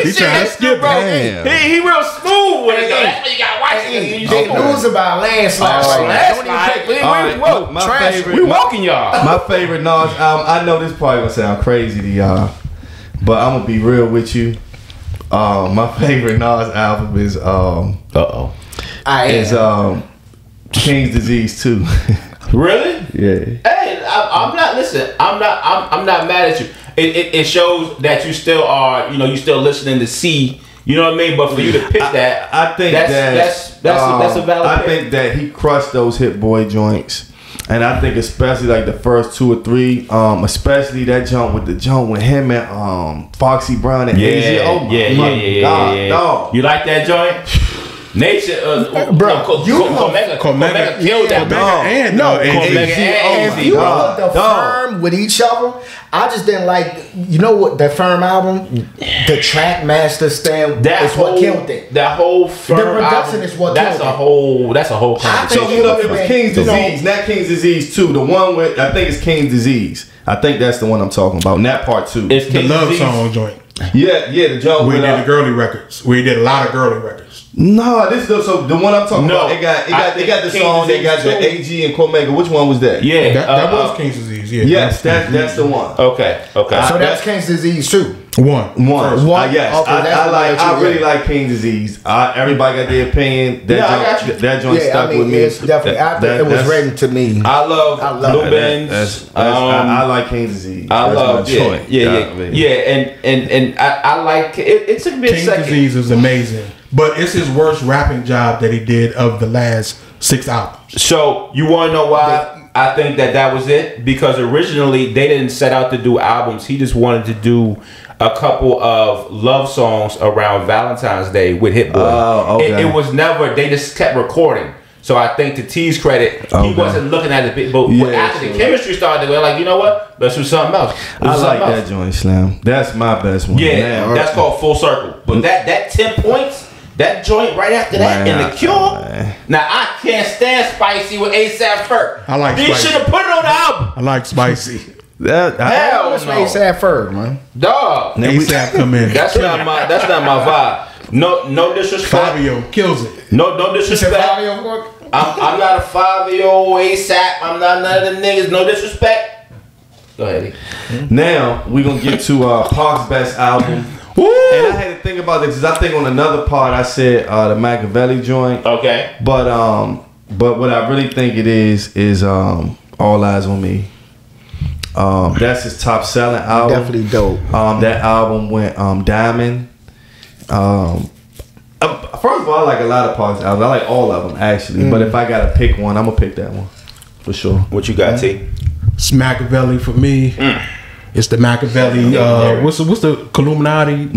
He's trying to skip, bro. He real smooth with it. That's why you gotta watch it. They lose about landslide. We walking y'all. My favorite Nas album. I know this probably gonna sound crazy to y'all, but I'm gonna be real with you. My favorite Nas album is King's Disease 2. Really? Yeah. Hey, I'm not. Listen, I'm not mad at you. It shows that you still are. You know, you still listening to C. You know what I mean? But for you to pick that, I think that's a valid. I think that he crushed those Hit Boy joints, and I think especially like the first 2 or 3, especially that joint with him and Foxy Brown and AZ. Oh my God, dog. You like that joint? Nature, bro, Omega killed that. If you put the Firm with each other, I just didn't like. You know what? The Firm album, the Trackmaster stand. That's what killed it. That whole Firm the production is what that's killed it. That's a whole conversation. So it was King's Disease, not King's Disease 2. The one with I think it's King's Disease. I think that's the one I'm talking about. And that part 2. It's the love song joint. Yeah, the joint. We did the girly records. We did a lot of girly records. No, this is so the one I'm talking about. It got the song. They got the AG and Omega. Which one was that? Yeah, that was King's Disease. Yeah, yes, that's the one. Okay. So that's King's Disease too. One. Yes, okay, I really like King's Disease. Everybody got their opinion. That joint stuck with me. It's definitely. I think it was written to me. I love Blue Benz. I like King's Disease. I love and I like it. It took me a second. King's Disease is amazing. But it's his worst rapping job that he did of the last 6 albums. So you want to know why I think that was it? Because originally they didn't set out to do albums. He just wanted to do a couple of love songs around Valentine's Day with Hit Boy. Oh, okay. It was never. They just kept recording. So I think to T's credit, he wasn't looking at it. But after the chemistry started, we're like, you know what? Let's do something else. I like that joint, Slam. That's my best one. Yeah, that's called Full Circle. But that 10 points. That joint right after that and The Cure. Now I can't stand Spicy with ASAP Ferg. I like They should have put it on the album. I like Spicy. Hell no. ASAP Ferg, man. Dog. ASAP come in. That's not my vibe. No disrespect. Fabio kills it. No disrespect. I'm not a Fabio ASAP. I'm not none of the niggas. No disrespect. Go ahead. Now we gonna get to Pac's best album. Woo! And I had to think about this because I think on another part I said the Machiavelli joint. Okay. But what I really think it is All Eyes on Me. That's his top selling album. Definitely dope. That album went diamond. First of all, I like a lot of Pac's albums. I like all of them actually. But if I gotta pick one, I'm gonna pick that one for sure. What you got, T? It's Machiavelli for me. It's the Machiavelli. What's the Illuminati?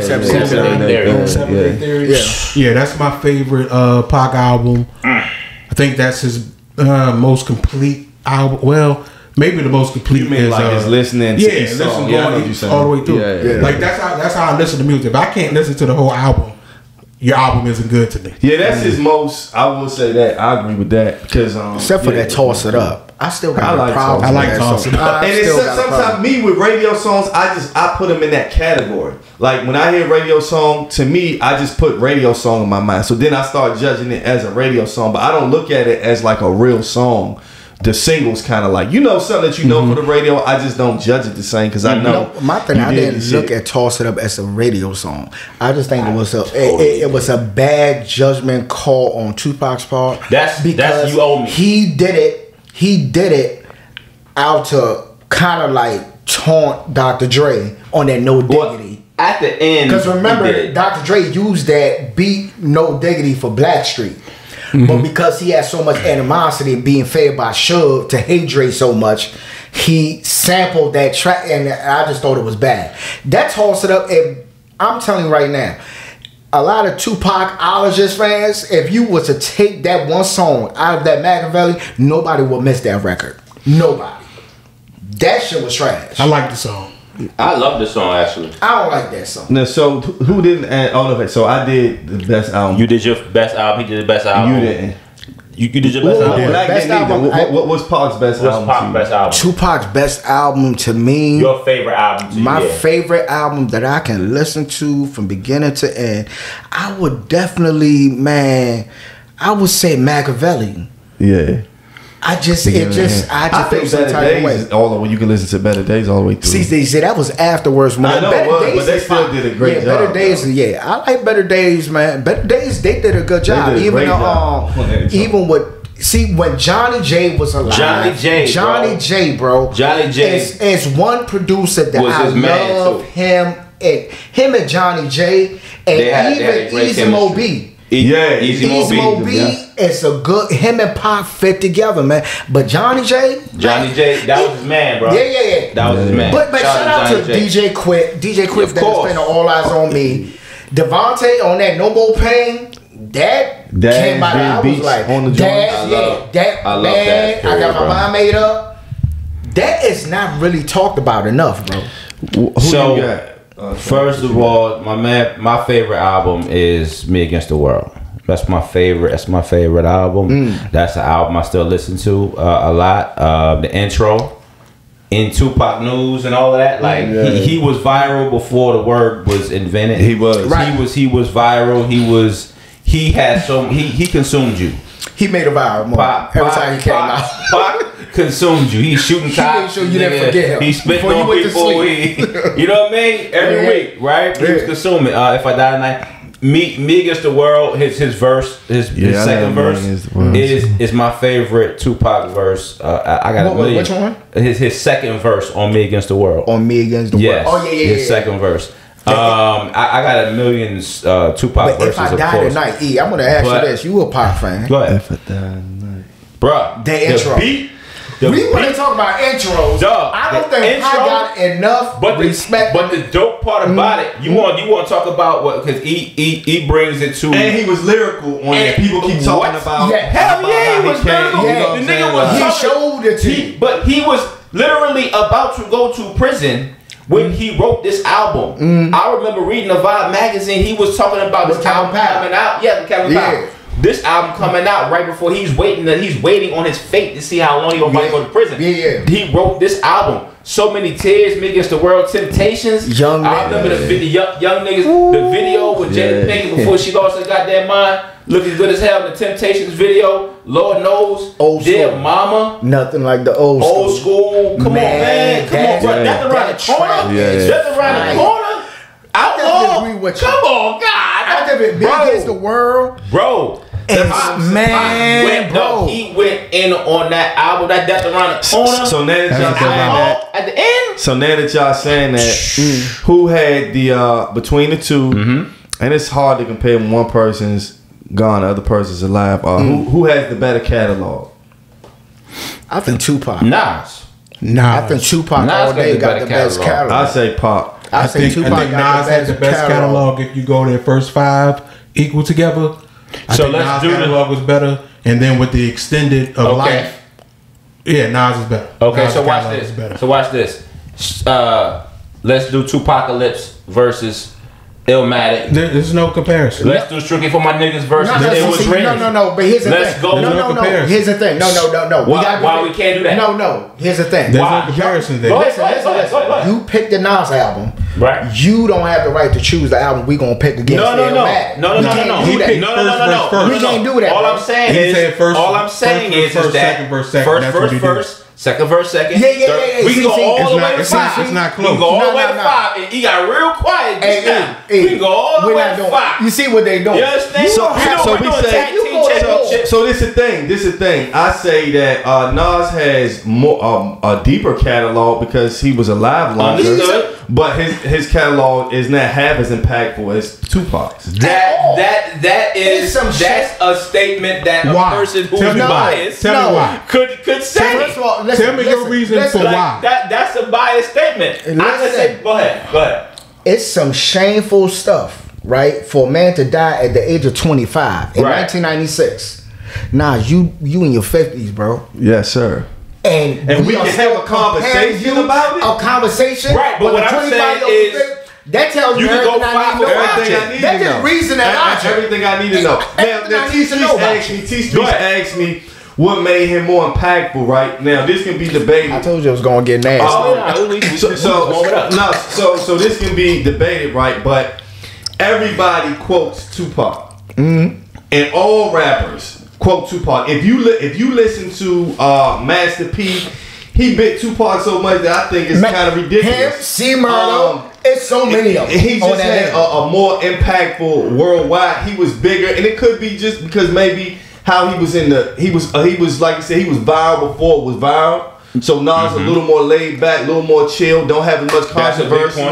Seven-Day Theory. Yeah, that's my favorite Pac album. I think that's his most complete album. Well, maybe the most complete. You mean like his listening? To each song. Going all the way through. Like that's how I listen to music. If I can't listen to the whole album, your album isn't good to me. Yeah, that's his most. I will say that. I agree with that because except for that Toss It Up. I still got a problem. I like Toss It Up. And it's sometimes me with radio songs, I put them in that category. Like when I hear radio song, to me, I just put radio song in my mind. So then I start judging it as a radio song, but I don't look at it as like a real song. The singles kind of like, something that for the radio. I just don't judge it the same because I know. My thing, I didn't look at Toss It Up as a radio song. I just think it was a bad judgment call on Tupac's part. That's you owe me. He did it out to kind of like taunt Dr. Dre on that No Diggity. At the end, because remember, Dr. Dre used that beat No Diggity for Blackstreet. But because he had so much animosity being fed by Suge to hate Dre so much, he sampled that track, and I just thought it was bad. That Toss It Up, I'm telling you right now, a lot of Tupac-ologist fans, if you were to take that one song out of that Machiavelli, nobody would miss that record. Nobody. That shit was trash. I like the song. I love this song actually. I don't like that song. No, so who didn't add all of it? So I did the best album. You did your best album. He did the best album. You didn't. You did your best album. Best album. What was Pac's best album? What's Pac's best album? Tupac's best album to me. Your favorite album to you? My favorite album that I can listen to from beginning to end. I would definitely, I would say Machiavelli. Yeah. I just feel some type of way. All the way you can listen to Better Days all the way through. See, that was afterwards. I know it was, but they still did a great job. Better Days, I like Better Days, man. Better Days, they did a good job. Even with when Johnny J was alive. Johnny J, bro. Johnny J is one producer that I love him and Johnny J and even Easy Mo B. Easy Mo B is a good. Him and Pac fit together, man. But Johnny J, that was his man, bro. Yeah. That was his man. But shout out to DJ Quick that has been All Eyes on Me. Devontae on that No More Pain. That came out. I was like, I love that. I got my mind made up. That is not really talked about enough, bro. Who you got? First of all, my favorite album is Me Against the World. That's my favorite. That's my favorite album. That's the album I still listen to a lot. The intro in Tupac News and all of that. Like he was viral before the word was invented. He was. Right. He was viral. He consumed you. He made a viral moment every time he came out. Pac consumed you. He's shooting cops. He made sure you didn't forget him. He's spitting on people. You know what I mean? Every week, right? He was consuming. If I Die Tonight. Me Against the World, his verse, his second verse is my favorite Tupac verse. I got a million. Which one? His second verse on Me Against the World. On Me Against the World. Oh yeah. His second verse. I got a million Tupac verses. If I Die Tonight, I'm gonna ask you this: you a Pac fan? Go ahead. If I Die Tonight, bruh. The intro. We want to talk about intros. I don't think I got enough respect. But the dope part about it, you want to talk about what? Because he brings it to. And he was lyrical on it. People keep talking about. Yeah, hell yeah, he was lyrical. The nigga was. He showed it to you. But he was literally about to go to prison when he wrote this album. I remember reading the Vibe magazine. He was talking about this album coming out. Yeah, Kevin Powell. This album coming out right before he's waiting on his fate to see how long he gonna go to prison. He wrote this album. So many tears, Me Against the World, Temptations. I remember the young niggas. The video with Jada Pinkett before she lost her goddamn mind, looking good as hell. The Temptations video, Lord knows. Old Dear school. Mama. Nothing like the old school. Come on, man. Come on, bro. Nothing around the corner. Nothing around the corner. Outlaw. Come on, God. I think Big Against the World, bro. He went in on that album, that Death Around the Corner. So now that y'all saying that, at the end. So now that y'all saying that, who had the between the two, and it's hard to compare when one person's gone, the other person's alive. Who has the better catalog? I think Tupac. Nas. I think Tupac all day got the best catalog. I say Pop. I think Tupac Nas has the best catalog if you go their first 5 equal together. So let's do the catalog was better, and then with the extended of life, Nas is better. Okay, so watch this. Let's do Tupacalypse versus Illmatic. There's no comparison. Let's do Strictly for My Niggas versus It Was Written. No. But here's the thing. Let's go. No. Here's the thing. No. Why we can't do that? No. Here's the thing. There's no comparison there. Listen. You picked the Nas album. Right. You don't have the right to choose the album we gonna pick against. No. He picked No. We can't do that. All I'm saying is that second verse, second. Yeah. We can go all the way to 5. It's not close. We can go all the way to 5, and he got real quiet just now. We can go all the way to 5. You see what they doing? You understand? So this is the thing. I say that Nas has more a deeper catalog because he was alive longer. Understood. But his catalog is not half as impactful as Tupac's. That's a statement that a person who's biased Tell me why. could say. First of all, Tell me your reason for why. That's a biased statement. I can say, go ahead. It's some shameful stuff, right? For a man to die at the age of 25 in 1996. Nah, you in your 50s, bro. Yes, sir. And we can have a conversation about it. A conversation, right? But what I'm saying is that tells you everything I need to know. That's just reason and logic. Everything I need to know. Now T-Street asked me what made him more impactful. Right now, this can be debated. I told you it was gonna get nasty. So this can be debated, right? But everybody quotes Tupac, and all rappers quote Tupac. If you listen to Master P, he bit Tupac so much that I think it's kind of ridiculous. Him, C-Murder, it's so many of them. He just had a more impactful worldwide. He was bigger, and it could be just because maybe how he was he was like you said, he was viral before it was viral. So Nas a little more laid back, a little more chill, don't have as much controversy.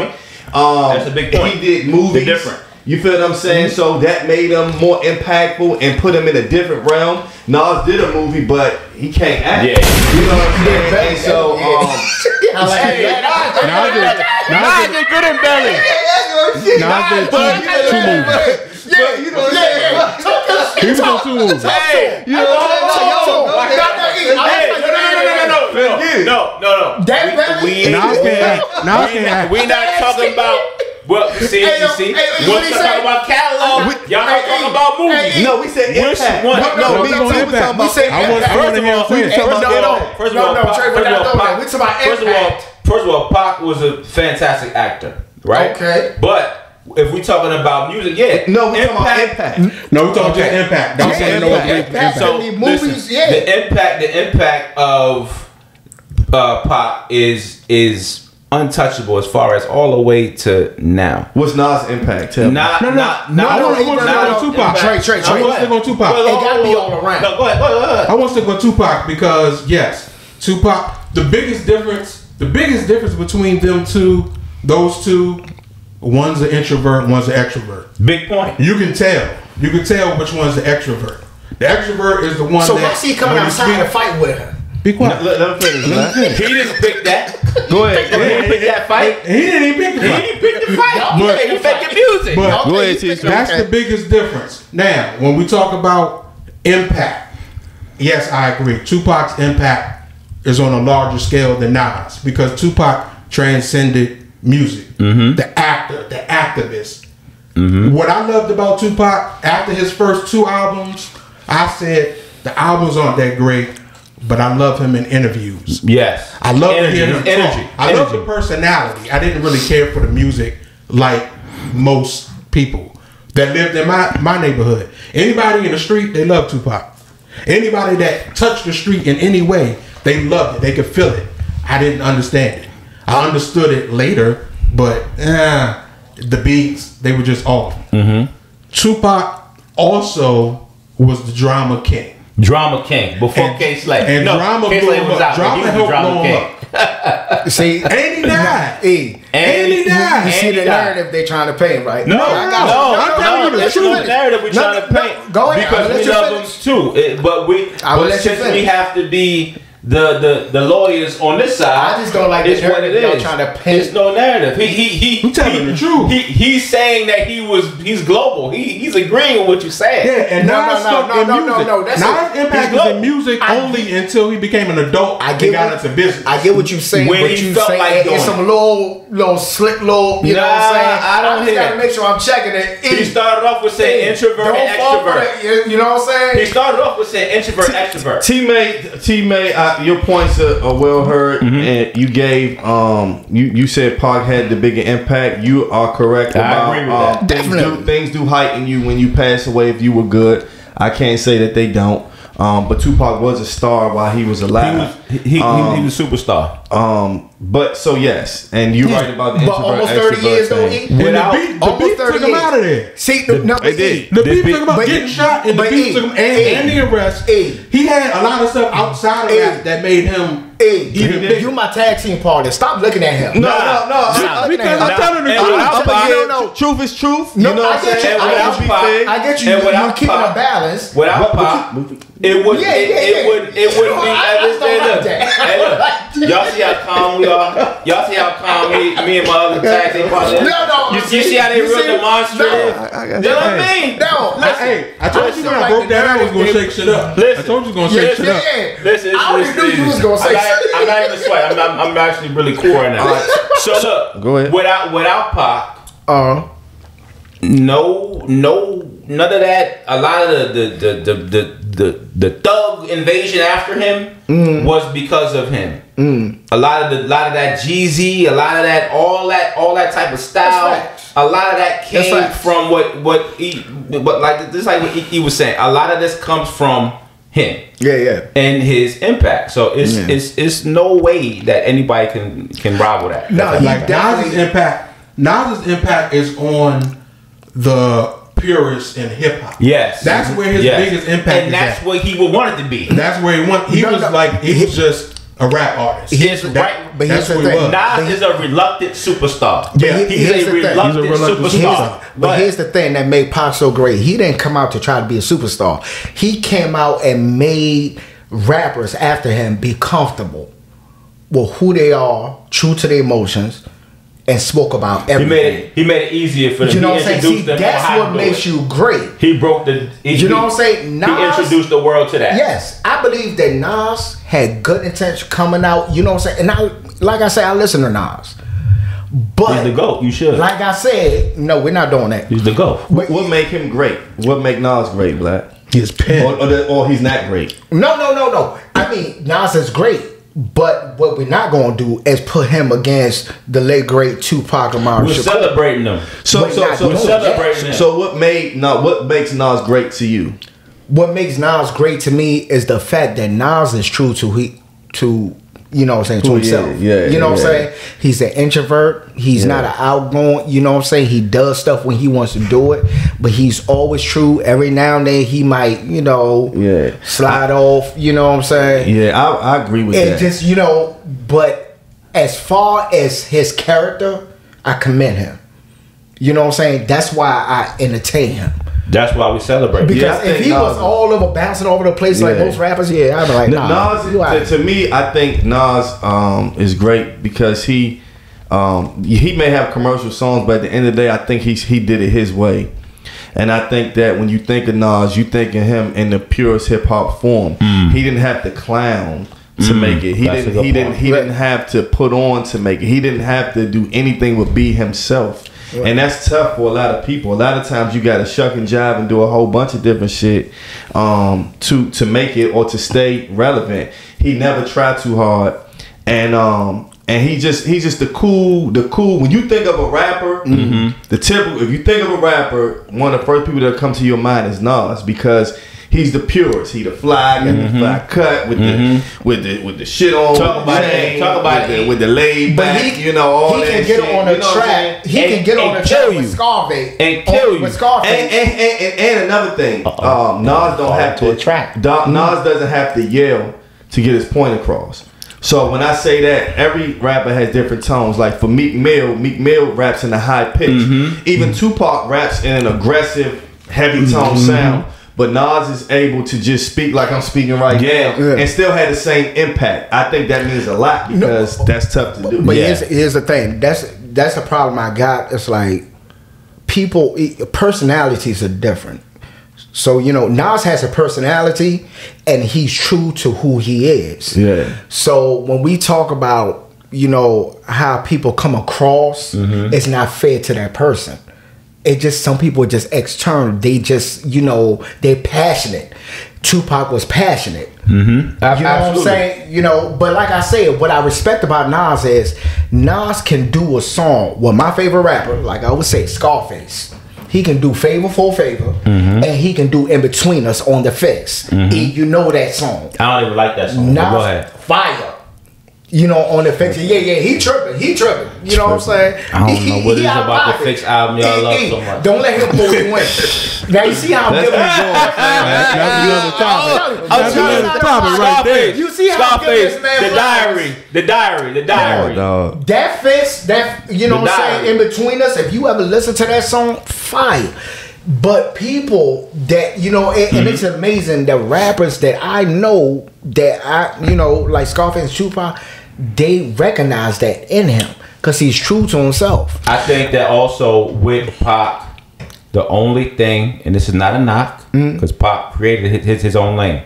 That's a big point. He did movies. They're different. You feel what I'm saying? So that made him more impactful and put him in a different realm. Nas did a movie, but he can't act. Yeah. You know what I'm saying? And so, Nas did good in Belly. Nas did two movies. Yeah, you know what I'm saying? He was on 2 movies. Hey, you know what I'm saying? We not talking about. Well, see, we're talking about catalog. Y'all not talking about movies. No, we said impact. No, we talking about First of all, Pac was a fantastic actor, right? Okay. But if we talking about music, no, we talking about impact. No, we talking about impact. Don't say no impact. So movies, the impact of Pac is untouchable as far as all the way to now. What's Nas' impact? No. I want to stick on Tupac. Trey. I want to stick on Tupac. It gotta be all around. No, go ahead. I want to stick on Tupac because yes, Tupac. The biggest difference between those two, one's an introvert, one's an extrovert. Big point. You can tell which one's the extrovert. The extrovert is the one. So why is he coming outside to fight with her? Be quiet. Let him finish, man. He didn't pick that. Go ahead. He didn't pick that fight. He didn't even pick the fight. He didn't pick the fight. He picked music. But go ahead, T. That's the biggest difference. Now, when we talk about impact, yes, I agree. Tupac's impact is on a larger scale than Nas because Tupac transcended music. The actor, the activist. What I loved about Tupac, after his first 2 albums, I said the albums aren't that great, but I love him in interviews. Yes. I love him energy. I love the personality. I didn't really care for the music like most people that lived in my neighborhood. Anybody in the street, they love Tupac. Anybody that touched the street in any way, they loved it. They could feel it. I didn't understand it. I understood it later, but the beats, they were just off. Tupac also was the drama king. Drama king before K-Slay. And drama K-Slay blew was up. out. Drama helped blow him up. See, and he died. And he died. You see the narrative they trying to paint, right? No. That's the narrative we trying to paint. Go ahead. Because we love them too. But since we have to be the lawyers on this side, I just don't like this what it is. Trying to paint. There's no narrative. He telling the truth. He's saying that he's global. He's agreeing with what you're saying. Yeah, and no. Nas' impact is in music only until he became an adult. I got into business. I get what you're saying. When but he you felt like it's some little slick you know what I'm saying? I just gotta make sure I'm checking it. He started off with saying introvert and extrovert. You know what I'm saying? He started off with saying introvert, extrovert. Teammate. Your points are well heard, and you gave you said Pac had the bigger impact. You are correct about I agree with that. Definitely. Things do heighten you when you pass away. If you were good, I can't say that they don't. But Tupac was a star while he was alive. He was a superstar. But so yes, and you're right about the introvert. Almost 30 years though. The beat took him out of there. See, the beat took him out, getting shot, and the beat took him and the arrest. He had a lot of stuff outside of that made him. You my tag team partner. Stop looking at him. No. Because I'm telling the truth. Truth is truth. No, I get you. I get you. You're keeping a balance. Without Pac, it wouldn't be. Y'all see how calm we are. Y'all see how calm me and my other tag team partner. No. You see how they real demonstrative. You know what I mean? No. Hey, I told you when I broke that I was gonna shake shit up. I told you was gonna shake shit up. Listen, I already knew you was gonna say. I'm not even sweating. I'm actually really cool right now. So look, go ahead. Without Pac, none of that. A lot of the thug invasion after him was because of him. A lot of that Jeezy, a lot of that, all that type of style. A lot of that came from what he was saying. A lot of this comes from him. Yeah. And his impact. So it's no way that anybody can rival that. No, like Nas's impact is on the purists in hip hop. Yes. That's where his biggest impact is. And that's what he would want it to be. That's where he was just a rap artist. But here's the thing. Nas is a reluctant superstar. Yeah, he's a reluctant superstar. But here's the thing that made Pac so great. He didn't come out to try to be a superstar. He came out and made rappers after him be comfortable with who they are, true to their emotions, and spoke about everything. He made it easier for them. You know what I'm saying? See, that's what makes you great. He broke the. You know what I'm saying? Nas, he introduced the world to that. Yes, I believe that Nas had good intention coming out. You know what I'm saying? And like I said, I listen to Nas. But he's the GOAT. You should. Like I said, no, we're not doing that. He's the GOAT. What make him great? What make Nas great, Black? His pen. Or he's not great. No. I mean, Nas is great. But what we're not going to do is put him against the late great Tupac and Shakur. We're celebrating them. So what makes Nas great to you? What makes Nas great to me is the fact that Nas is true to you know what I'm saying, to himself. You know what I'm saying? He's an introvert. He's not an outgoing, you know what I'm saying? He does stuff when he wants to do it, but he's always true. Every now and then he might, slide off, you know what I'm saying? Yeah, I agree with that. And just, but as far as his character, I commend him. You know what I'm saying? That's why I entertain him. That's why we celebrate. Because if he was all over bouncing over the place like most rappers, I'd be like, nah. Nas, to me, I think Nas is great because he may have commercial songs, but at the end of the day, I think he did it his way. And I think that when you think of Nas, you think of him in the purest hip hop form. He didn't have to clown to make it. He didn't have to put on to make it. He didn't have to do anything but be himself. Right. And that's tough for a lot of people. A lot of times you got to shuck and jive and do a whole bunch of different shit to make it or to stay relevant. He never tried too hard, and he's just the cool. When you think of a rapper, the typical. If you think of a rapper, one of the first people that come to your mind is Nas, because he's the purest. He the fly, got the fly cut with the shit on. Talk about it with the laid back. He all that can shit. get on the track. He can get on the track with Scarface and kill you. With Scarface. And another thing, Nas don't have to attract. Nas doesn't have to yell to get his point across. So when I say that, every rapper has different tones. Like for Meek Mill raps in a high pitch. Even Tupac raps in an aggressive, heavy tone sound. But Nas is able to just speak like I'm speaking right now and still have the same impact. I think that means a lot because that's tough to do. But here's the thing. That's a problem I got. It's like personalities are different. So, Nas has a personality and he's true to who he is. Yeah. So when we talk about, how people come across, it's not fair to that person. It just, some people are just external. They just, they're passionate. Tupac was passionate. You know what I'm saying? But like I said, what I respect about Nas is Nas can do a song. Well, my favorite rapper, like I would say, Scarface. He can do Favor for Favor, and he can do In Between Us on the Fix. You know that song. I don't even like that song. Nas, go ahead. Fire. On the Fix. Yeah, he tripping. You know what I'm saying? I don't know what it is about the Fix album y'all love so much. Don't let him pull you in. Now you see how I'm giving you going. That's another topic right there. You see how I'm giving this man The diary. Oh, that fits, you know what I'm saying, In Between Us, if you ever listen to that song, fire. But people that, and it's amazing, the rappers that I know like Scarface and Tupac, they recognize that in him because he's true to himself. I think that also with Pac, the only thing, and this is not a knock, because Pac created his own lane.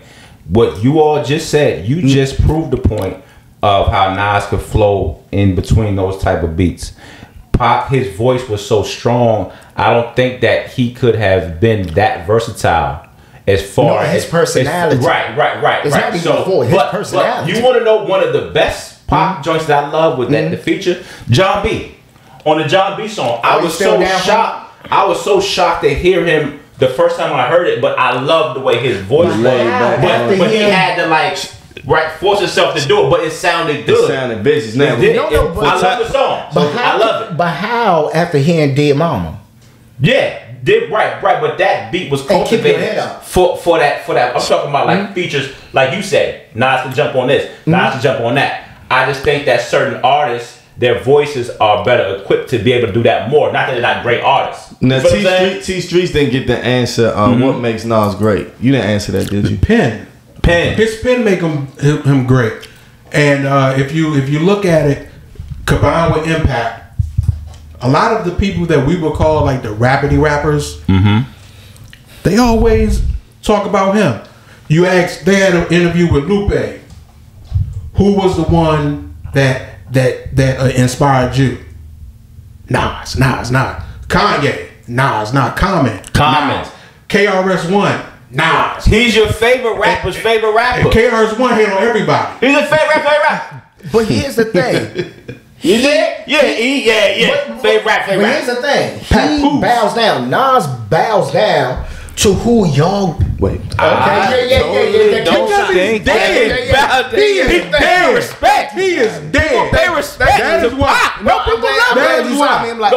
What you all just said, you just proved the point of how Nas could flow in between those type of beats. Pac, his voice was so strong, I don't think that he could have been that versatile as far as his personality. Right. It's not even his personality. But you want to know one of the best Pac joints that I love with that the feature? John B. On the John B song, I was so shocked. I was so shocked to hear him the first time I heard it, but I loved the way his voice was. But he had to force himself to do it, but it sounded good. It sounded vicious. Now, I love the song. I love it. But how after hearing Dead Mama? Yeah. Right, but that beat was cultivated for that. I'm talking about like features, like you said, Nas can jump on this, Nas can jump on that. I just think that certain artists, their voices are better equipped to be able to do that more. Not that they're not great artists. Now, T Streets didn't get the answer on what makes Nas great. You didn't answer that, did you? Pen. His pen make him great. And if you look at it, combined with impact, a lot of the people that we would call like the rapidy rappers, they always talk about him. You ask, they had an interview with Lupe. Who was the one that inspired you? Nas. Kanye. Nas, not Common. KRS-One. Nas. He's your favorite rapper's favorite rapper. And KRS-One hit on everybody. He's a favorite rapper. But here's the thing. You did? Yeah. Favorite rap. But here's the thing. He bows down. Nas bows down to who y'all. Wait. Okay. Yeah. Don't think dead. He is dead. Respect. He is dead. Pay respect. That is why. No, people love that is why. I'm like,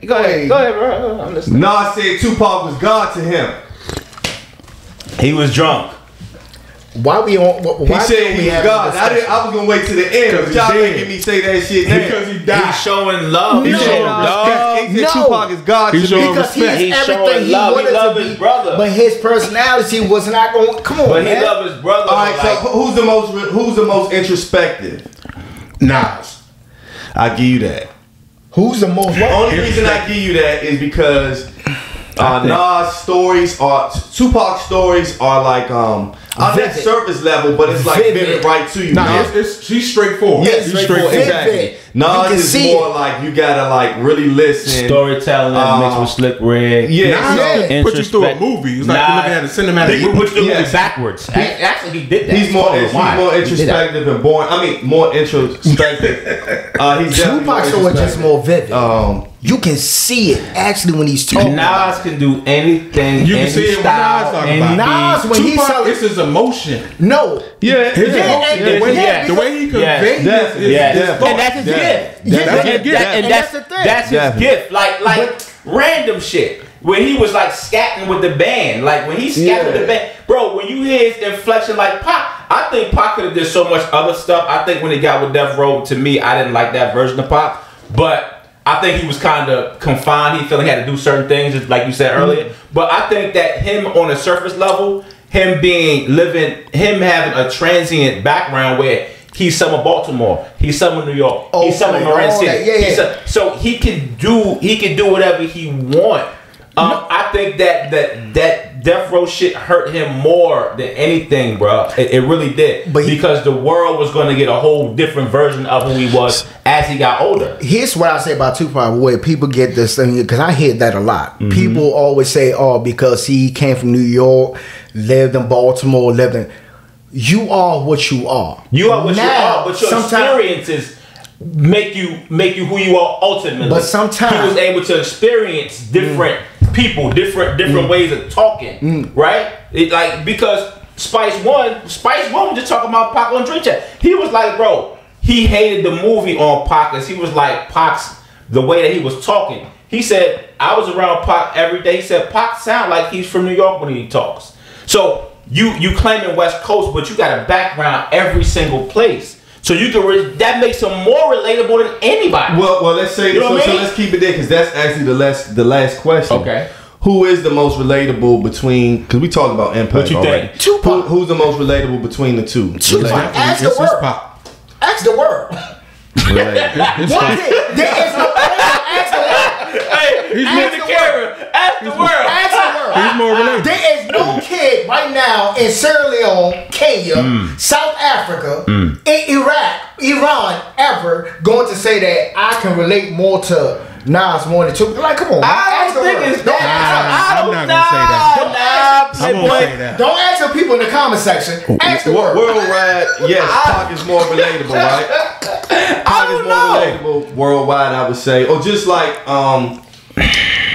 Go ahead, bro. I'm listening. Nas said Tupac was God to him. He was drunk. Why we on? He said he was God. I was gonna wait to the end, but y'all making me say that shit now. Because he died. He's showing love. He's showing love. He said Tupac is God to me. Because he's everything he wanted to be. His brother. But his personality was not going. Come on, but man. He loved his brother. All right, so who's the most introspective? Nas. I give you that. Who's the most? The only reason I give you that is because Nas stories are Tupac stories are like That surface level, but it's like vivid right to you. Nah, she's straightforward. Yeah, straightforward. Exactly. Nas is more like you gotta like really listen. Storytelling mixed with slick rig. Yeah, put you through a movie. It's like you're looking at a cinematic movie. Put you backwards. Actually, he did that. He's more introspective and boring. I mean, more introspective. Tupac show is just more vivid. You can see it actually when he's talking. Nas can do anything. You can see it when Nas talking about. Nas when he's Tupac, it's his emotion. No. The way he conveys it is and that's his gift. And that's the thing. That's his gift. Like random shit. When he was like scatting with the band, like when he scatted with the band, bro. When you hear his inflection, like Pac, I think Pac could have did so much other stuff. I think when he got with Death Row, to me, I didn't like that version of Pac, but I think he was kind of confined. He felt he had to do certain things, just like you said earlier. But I think that him on a surface level, him having a transient background where he's some of Baltimore, he's some of New York, he's some of Marin City. So he can do whatever he want. I think that Death Row shit hurt him more than anything, bro. It really did. Because the world was going to get a whole different version of who he was as he got older. Here's what I say about Tupac, where people get this thing, because I hear that a lot. People always say, because he came from New York, lived in Baltimore, you are what you are. You are what you are, but your experiences make you who you are ultimately. But sometimes he was able to experience different people, different ways of talking, right? Because Spice One was just talking about Pac on Drink Chat. He was like, bro, he hated the movie on Pac because he was like Pac's the way that he was talking. He said, I was around Pac every day. He said, Pac sound like he's from New York when he talks. So you claiming West Coast, but you got a background every single place. So you can that makes him more relatable than anybody. Well, let's say so let's keep it there because that's actually the last question. Okay. Who is the most relatable between? Because we talked about impact. What you already. think? Tupac. Who's the most relatable between the two? Tupac. Ask the world. Ask the world. There is no ask the world. Hey, he's the camera. Ask the world. Ask the world. He's more relatable. There is no kid right now in Sierra Leone, Kenya, South Africa, in Iraq, Iran, ever going to say that I can relate more to Nas more than Tupac. Like, come on. I don't think it's that. I'm not gonna say that. I won't say that. Don't ask the people in the comment section. Ask the world. Worldwide, yes, Pac is more relatable, right? Pac is more relatable worldwide, I would say. Or just like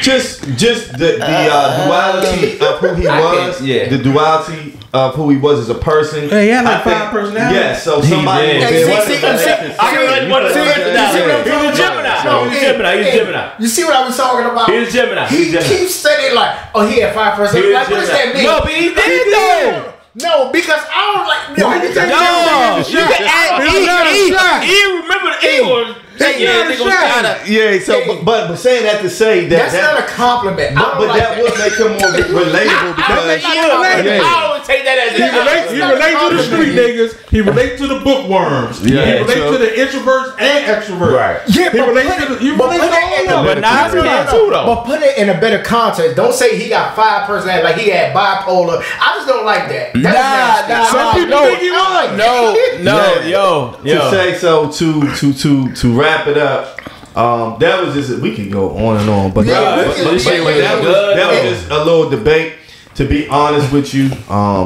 just the duality of who he was. The duality of who he was as a person. Hey, he had like 5 personalities. Yeah, so somebody. He's a Gemini. You see what I was talking about? He's a Gemini. He keeps saying like, oh, he had 5 personalities. Like, what does that mean? No, but he did though. No, because I don't like. Why you think you can ask. He remember the Eagles. Yeah, so but saying that to say that that's not a compliment. But that would make him more relatable because I always take that as he relates to the street niggas. He relates to the bookworms. He relates to the introverts and extroverts. Right. Yeah, he relates to the. But Nas can too though. But put it in a better context. Don't say he got 5 personalities like he had bipolar. I just don't like that. Some people think he was. Yo. To say so to wrap it up. That was just we could go on and on, but that was just a little debate. To be honest with you,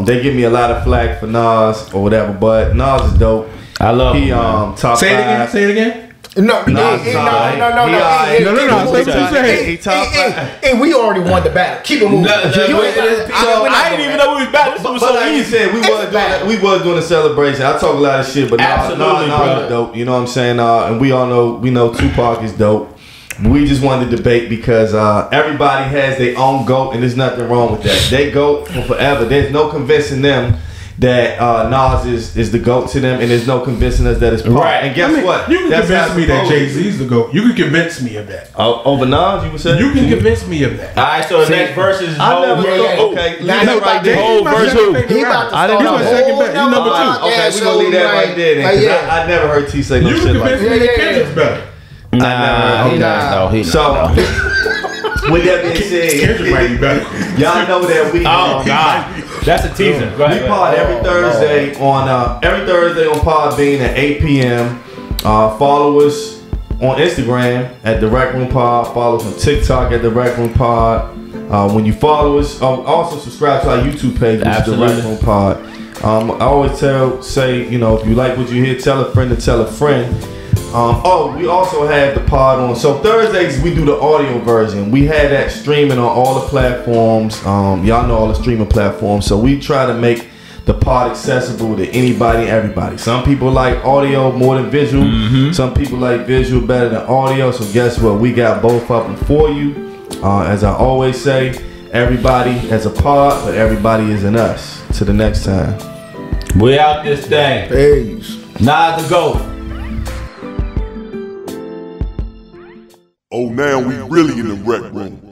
they give me a lot of flack for Nas or whatever, but Nas is dope. I love him. Top Say 5. Say it again. No. He top 5. And we already won the battle. Keep it moving. I didn't even know we was back. This was so like you said, we was doing a celebration. I talk a lot of shit, but Nas is dope. You know what I'm saying? And we all know Tupac is dope. We just wanted to debate because everybody has their own GOAT, and there's nothing wrong with that. They GOAT for forever. There's no convincing them that Nas is the GOAT to them, and there's no convincing us that it's Pac. Right. And guess what? You can convince me that Jay-Z's the GOAT. You can convince me of that. Over Nas, you would say? You can convince me of that. All right, so the next verse is okay. Leave that right there. Whole verse who? He about to start a whole second back. You number 2. Okay, we're going to leave that right there then. Because I never heard T say no shit like that. You can convince me that Kendrick's better. So, with that being said, Kendrick might be better. y'all know that we. Oh God. That's a teaser. We pod every Thursday on Podbean at 8 p.m. Follow us on Instagram at the Rec Room Pod. Follow us on TikTok at the Rec Room Pod. When you follow us, also subscribe to our YouTube page, which is the Rec Room Pod. I always say, you know, if you like what you hear, tell a friend to tell a friend. We also have the pod on. So Thursdays we do the audio version. We had that streaming on all the platforms. Y'all know all the streaming platforms. So we try to make the pod accessible to anybody and everybody. Some people like audio more than visual. Mm-hmm. Some people like visual better than audio. So guess what? We got both of them for you. As I always say, everybody has a pod, but everybody is in us. Till the next time. We out this thing. Peace. Nas the GOAT. Oh, now we really in the Rec Room.